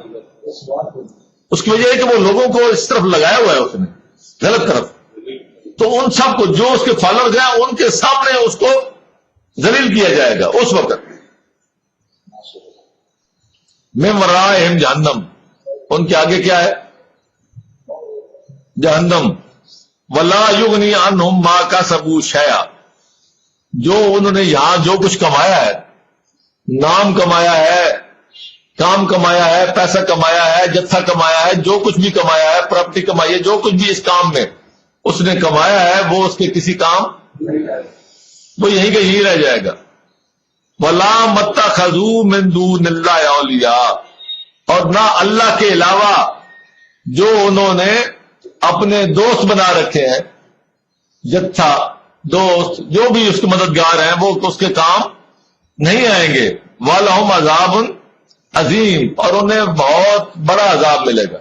اس کی وجہ ہے کہ وہ لوگوں کو اس طرف لگایا ہوا ہے اس نے، غلط طرف. تو ان سب کو جو اس کے فالوورز ہیں ان کے سامنے اس کو ذلیل کیا جائے گا اس وقت. من ورائہم جہنم، ان کے آگے کیا ہے؟ جہنم. ولا یغنی عنہم ما کسبوا شیئا، جو انہوں نے یہاں جو کچھ کمایا ہے، نام کمایا ہے، کام کمایا ہے، پیسہ کمایا ہے، جتھا کمایا ہے، جو کچھ بھی کمایا ہے، پراپرٹی کمائی ہے، جو کچھ بھی اس کام میں اس نے کمایا ہے وہ اس کے کسی کام، وہ یہیں کا یہی رہ جائے گا. وَلَا مَتَّخَذُوا مِن دُونِ اللَّهِ أَوْلِيَاءَ، اور نہ اللہ کے علاوہ جو انہوں نے اپنے دوست بنا رکھے ہیں، جتھا، دوست، جو بھی اس کے مددگار ہیں، وہ اس کے کام نہیں آئیں گے. وَلَهُمْ عَذَابٌ عظیم، اور انہیں بہت بڑا عذاب ملے گا.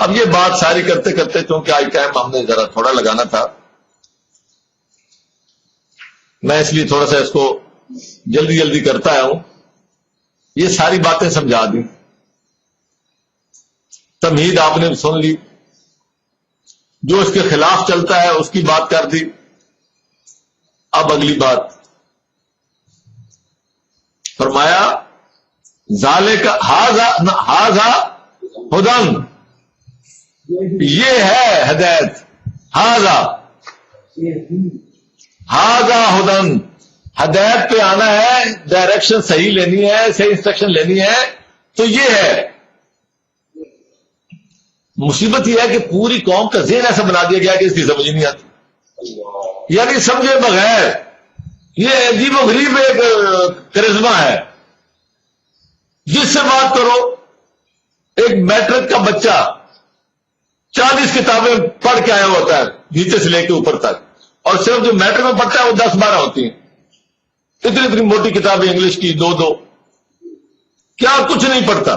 اب یہ بات ساری کرتے کرتے چونکہ آج ٹائم ہم نے ذرا تھوڑا لگانا تھا، میں اس لیے تھوڑا سا اس کو جلدی جلدی کرتا ہوں. یہ ساری باتیں سمجھا دی، تمہید آپ نے سن لی، جو اس کے خلاف چلتا ہے اس کی بات کر دی. اب اگلی بات فرمایا ذالک ھذا ھدی، یہ ہے ہدایت. ھذا ھدی، ہدایت پہ آنا ہے، ڈائریکشن صحیح لینی ہے، صحیح انسٹرکشن لینی ہے، تو یہ ہے. مصیبت یہ ہے کہ پوری قوم کا ذہن ایسا بنا دیا گیا کہ اس کی سمجھ نہیں آتی، یعنی سمجھے بغیر. یہ عجیب و غریب ایک کرزمہ ہے، جس سے بات کرو ایک میٹرک کا بچہ 40 کتابیں پڑھ کے آیا ہوتا ہے نیچے سے لے کے اوپر تک، اور صرف جو میٹرک میں پڑھتا ہے وہ 10-12 ہوتی ہیں. اتنی موٹی کتابیں انگلش کی 2 کیا کچھ نہیں پڑھتا.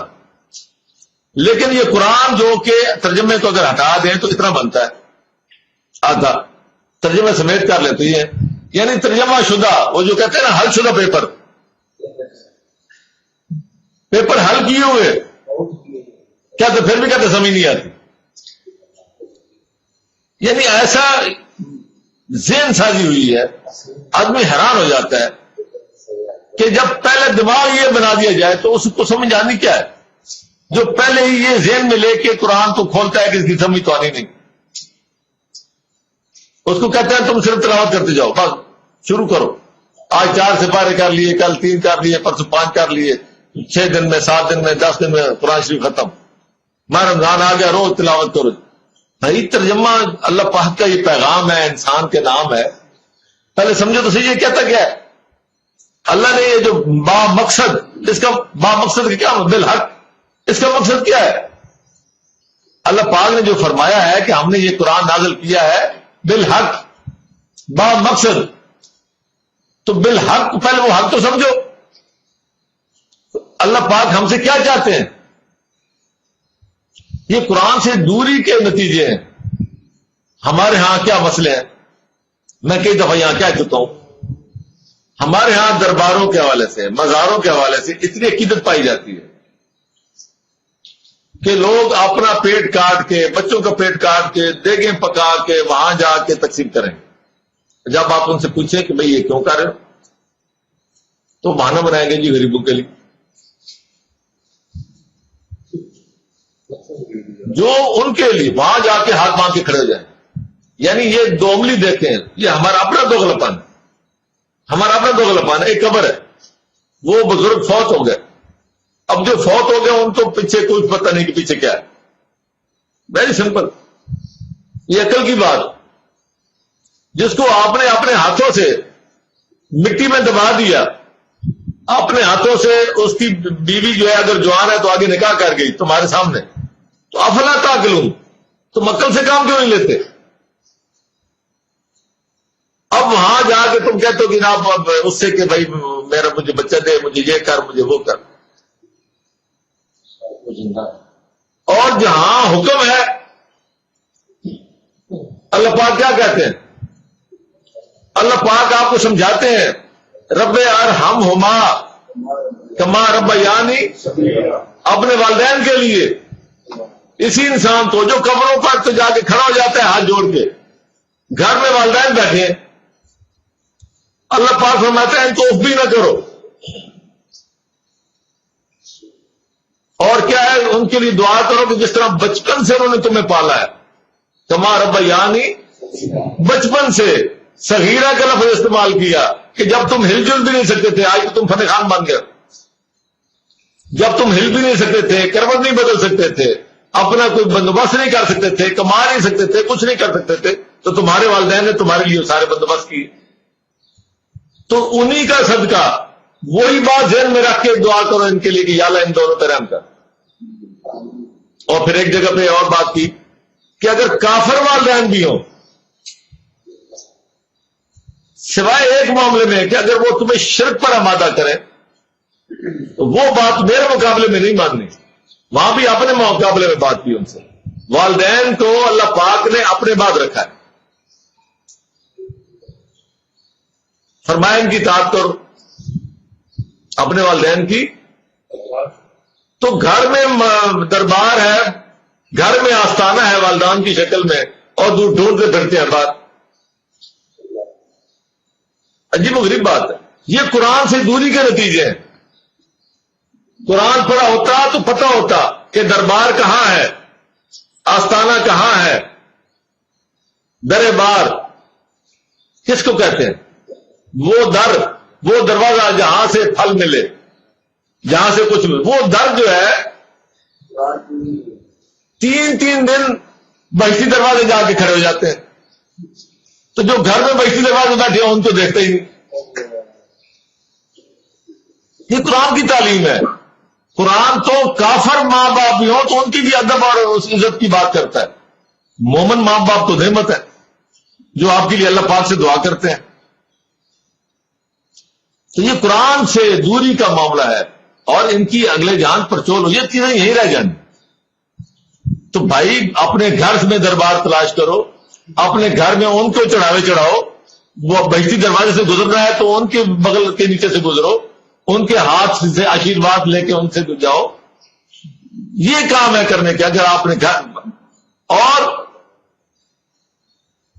لیکن یہ قرآن جو کہ ترجمے کو اگر ہٹا دیں تو اتنا بنتا ہے، آدھا ترجمے سمیت کر لیتے ہیں. یعنی ترجمہ شدہ، وہ جو کہتے ہیں نا حل شدہ پیپر حل کیے ہوئے، کیا تو پھر بھی کہتے سمجھ نہیں آتی. یعنی ایسا ذہن سازی ہوئی ہے، آدمی حیران ہو جاتا ہے کہ جب پہلے دماغ یہ بنا دیا جائے تو اس کو سمجھ آنی کیا ہے. جو پہلے ہی یہ ذہن میں لے کے قرآن کو کھولتا ہے کہ اس کی سمجھ تو آنی نہیں، اس کو کہتے ہیں تم صرف تلاوت کرتے جاؤ، بس شروع کرو. آج 4 سپارے کر لیے، کل 3 کر لیے، پرسوں 5 کر لیے، 6 دن میں، 7 دن میں، 10 دن میں قرآن شریف ختم. میں رمضان آ گیا، روز تلاوت کرو. بھائی ترجمہ اللہ پاک کا یہ پیغام ہے، انسان کے نام ہے. پہلے سمجھو تو صحیح یہ کہتا کیا ہے. اللہ نے یہ جو با مقصد، اس کا با مقصد کا کیا بالحق، اس کا مقصد کیا ہے؟ اللہ پاک نے جو فرمایا ہے کہ ہم نے یہ قرآن نازل کیا ہے بالحق، با مقصد، تو بالحق پہلے وہ حق تو سمجھو. اللہ پاک ہم سے کیا چاہتے ہیں؟ یہ قرآن سے دوری کے نتیجے ہیں. ہمارے ہاں کیا مسئلے ہیں، میں کئی دفعہ یہاں کہہ چکا ہوں. ہمارے ہاں درباروں کے حوالے سے، مزاروں کے حوالے سے اتنی عقیدت پائی جاتی ہے کہ لوگ اپنا پیٹ کاٹ کے، بچوں کا پیٹ کاٹ کے، دیگیں پکا کے وہاں جا کے تقسیم کریں. جب آپ ان سے پوچھیں کہ بھئی یہ کیوں کر رہے ہو، تو بہانہ بنائیں گے جی غریبوں کے لیے. جو ان کے لیے وہاں جا کے ہاتھ باندھ کے کھڑے ہو جائیں. یعنی یہ دو عملی دیکھیں، یہ ہمارا اپنا دوغلاپن ہے، ہمارا اپنا دوغلاپن ہے. ایک قبر ہے، وہ بزرگ فوت ہو گئے، اب جو فوت ہو گئے ان کو پیچھے کوئی پتہ نہیں کہ پیچھے کیا ہے. ویری سمپل، یہ عقل کی بات. جس کو آپ نے اپنے ہاتھوں سے مٹی میں دبا دیا، اپنے ہاتھوں سے اس کی بیوی جو ہے اگر جوان ہے تو آگے نکاح کر گئی تمہارے سامنے، تو افلا تعقلون، تم عقل سے کام کیوں نہیں لیتے؟ اب وہاں جا کے تم کہتے ہو کہ جناب اس سے کہ بھائی میرا مجھے بچہ دے، مجھے یہ کر، مجھے وہ کر. اور جہاں حکم ہے اللہ پاک کیا کہتے ہیں؟ اللہ پاک آپ کو سمجھاتے ہیں رب ارحمہما کما ربیانی، اپنے والدین کے لیے. اسی انسان کو جو قبروں پر تو جا کے کھڑا ہو جاتا ہے ہاتھ جوڑ کے، گھر میں والدین بیٹھے، اللہ پاک فرماتے ہیں ان کو اف بھی نہ کرو. اور کیا ہے، ان کے لیے دعا کرو کہ جس طرح بچپن سے انہوں نے تمہیں پالا ہے. کما ربیانی، بچپن سے. صغیرہ کا لفظ استعمال کیا کہ جب تم ہل جل بھی نہیں سکتے تھے، آج تو تم فتح خان بن گئے. جب تم ہل بھی نہیں سکتے تھے، کروٹ نہیں بدل سکتے تھے، اپنا کوئی بندوبست نہیں کر سکتے تھے، کما نہیں سکتے تھے، کچھ نہیں کر سکتے تھے، تو تمہارے والدین نے تمہارے لیے سارے بندوبست کیے. تو انہی کا صدقہ وہی بات ذہن میں رکھ کے دعا کرو ان کے لیے کہ یا اللہ ان دونوں پہ رحم کر. اور پھر ایک جگہ پہ اور بات کی کہ اگر کافر والدین بھی ہوں، سوائے ایک معاملے میں کہ اگر وہ تمہیں شرک پر آمادہ کریں تو وہ بات میرے مقابلے میں نہیں ماننی، وہاں بھی اپنے مقابلے میں بات کی ان سے. والدین کو اللہ پاک نے اپنے بعد رکھا ہے. فرمایا ان کی اطاعت کرو، اپنے والدین کی. تو گھر میں دربار ہے، گھر میں آستانہ ہے والدان کی شکل میں، اور دور ڈھونڈتے پھرتے ہیں بات. عجیب و غریب بات ہے. یہ قرآن سے دوری کے نتیجے ہیں. قرآن پڑھا ہوتا تو پتہ ہوتا کہ دربار کہاں ہے، آستانہ کہاں ہے. دربار کس کو کہتے ہیں؟ وہ در، وہ دروازہ جہاں سے پھل ملے، جہاں سے کچھ ملے. وہ در جو ہے 3 دن بہشتی دروازے جا کے کھڑے ہو جاتے ہیں. تو جو گھر میں بہشتی دروازے بیٹھے ہیں ان کو دیکھتے ہی نہیں. یہ قرآن کی تعلیم ہے. قرآن تو کافر ماں باپ بھی ہوں تو ان کی بھی ادب اور اس عزت کی بات کرتا ہے. مومن ماں باپ تو نعمت ہے جو آپ کے لیے اللہ پاک سے دعا کرتے ہیں. تو یہ قرآن سے دوری کا معاملہ ہے اور ان کی اگلے جان پر چول ہو، یہ چیزیں یہی رہ جائیں. تو بھائی اپنے گھر میں دربار تلاش کرو، اپنے گھر میں ان کو چڑھاوے چڑھاؤ. وہ بہشتی دروازے سے گزرنا ہے تو ان کے بغل کے نیچے سے گزرو، ان کے ہاتھ سے آشیرواد لے کے ان سے جاؤ. یہ کام ہے کرنے کے. اگر آپ نے گھر اور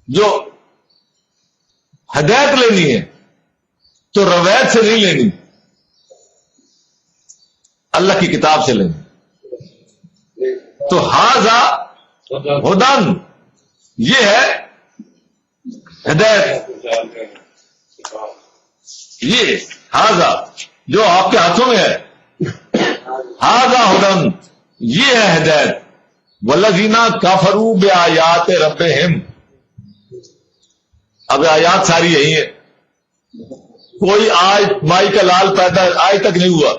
جو ہدایت لینی ہے تو روایت سے نہیں لینی، اللہ کی کتاب سے لینی. تو ہاذا ہدن، یہ ہے ہدایت. یہ ہاذا جو آپ کے ہاتھوں میں ہے، ہاذا ہدن، یہ ہے ہدایت. والذین کفروا بآیات ربہم. اب آیات ساری یہی ہے. کوئی آج مائی کا لال پیدا آج تک نہیں ہوا،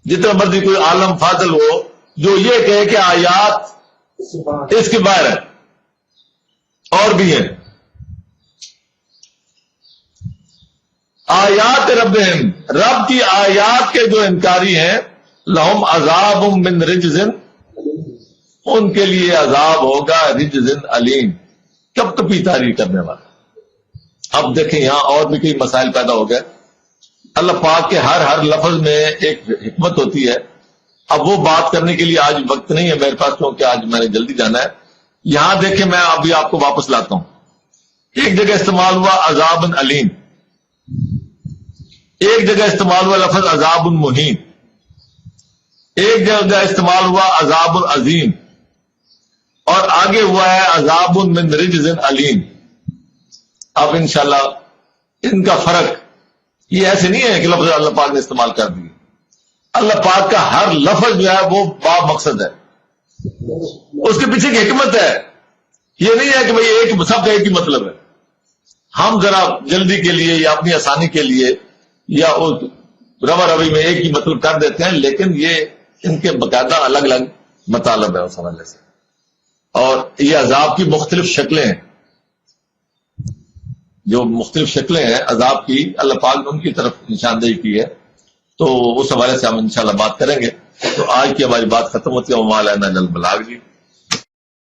جتنا مرضی کوئی عالم فاضل ہو جو یہ کہے کہ آیات اس کے باہر ہے. اور بھی ہیں آیات ربہم، رب کی آیات کے جو انکاری ہیں. لہم عذاب من رجز، ان کے لیے عذاب ہوگا رجز علیم، کب کبھی تاریخ کرنے والا. اب دیکھیں یہاں اور بھی کئی مسائل پیدا ہو گئے. اللہ پاک کے ہر لفظ میں ایک حکمت ہوتی ہے. اب وہ بات کرنے کے لیے آج وقت نہیں ہے میرے پاس کیونکہ آج میں نے جلدی جانا ہے. یہاں دیکھیں میں ابھی آپ کو واپس لاتا ہوں. ایک جگہ استعمال ہوا عذاب علیم، ایک جگہ استعمال ہوا لفظ عذاب مہین، ایک جگہ استعمال ہوا عذاب عظیم، اور آگے ہوا ہے عذاب من رجز علیم. اب انشاءاللہ ان کا فرق یہ ایسے نہیں ہے کہ لفظ اللہ پاک نے استعمال کر دی. اللہ پاک کا ہر لفظ جو ہے وہ با مقصد ہے، اس کے پیچھے کی حکمت ہے. یہ نہیں ہے کہ بھئی ایک سب کا ایک ہی مطلب ہے. ہم ذرا جلدی کے لیے یا اپنی آسانی کے لیے یا روا روی میں ایک ہی مطلب کر دیتے ہیں، لیکن یہ ان کے باقاعدہ الگ الگ مطالب ہے اس حوالے سے. اور یہ عذاب کی مختلف شکلیں ہیں. جو مختلف شکلیں ہیں عذاب کی، اللہ پاک نے ان کی طرف نشاندہی کی ہے، تو اس حوالے سے ہم انشاءاللہ بات کریں گے. تو آج کی ہماری بات ختم ہوتی ہے. وما علینا الا البلاغ.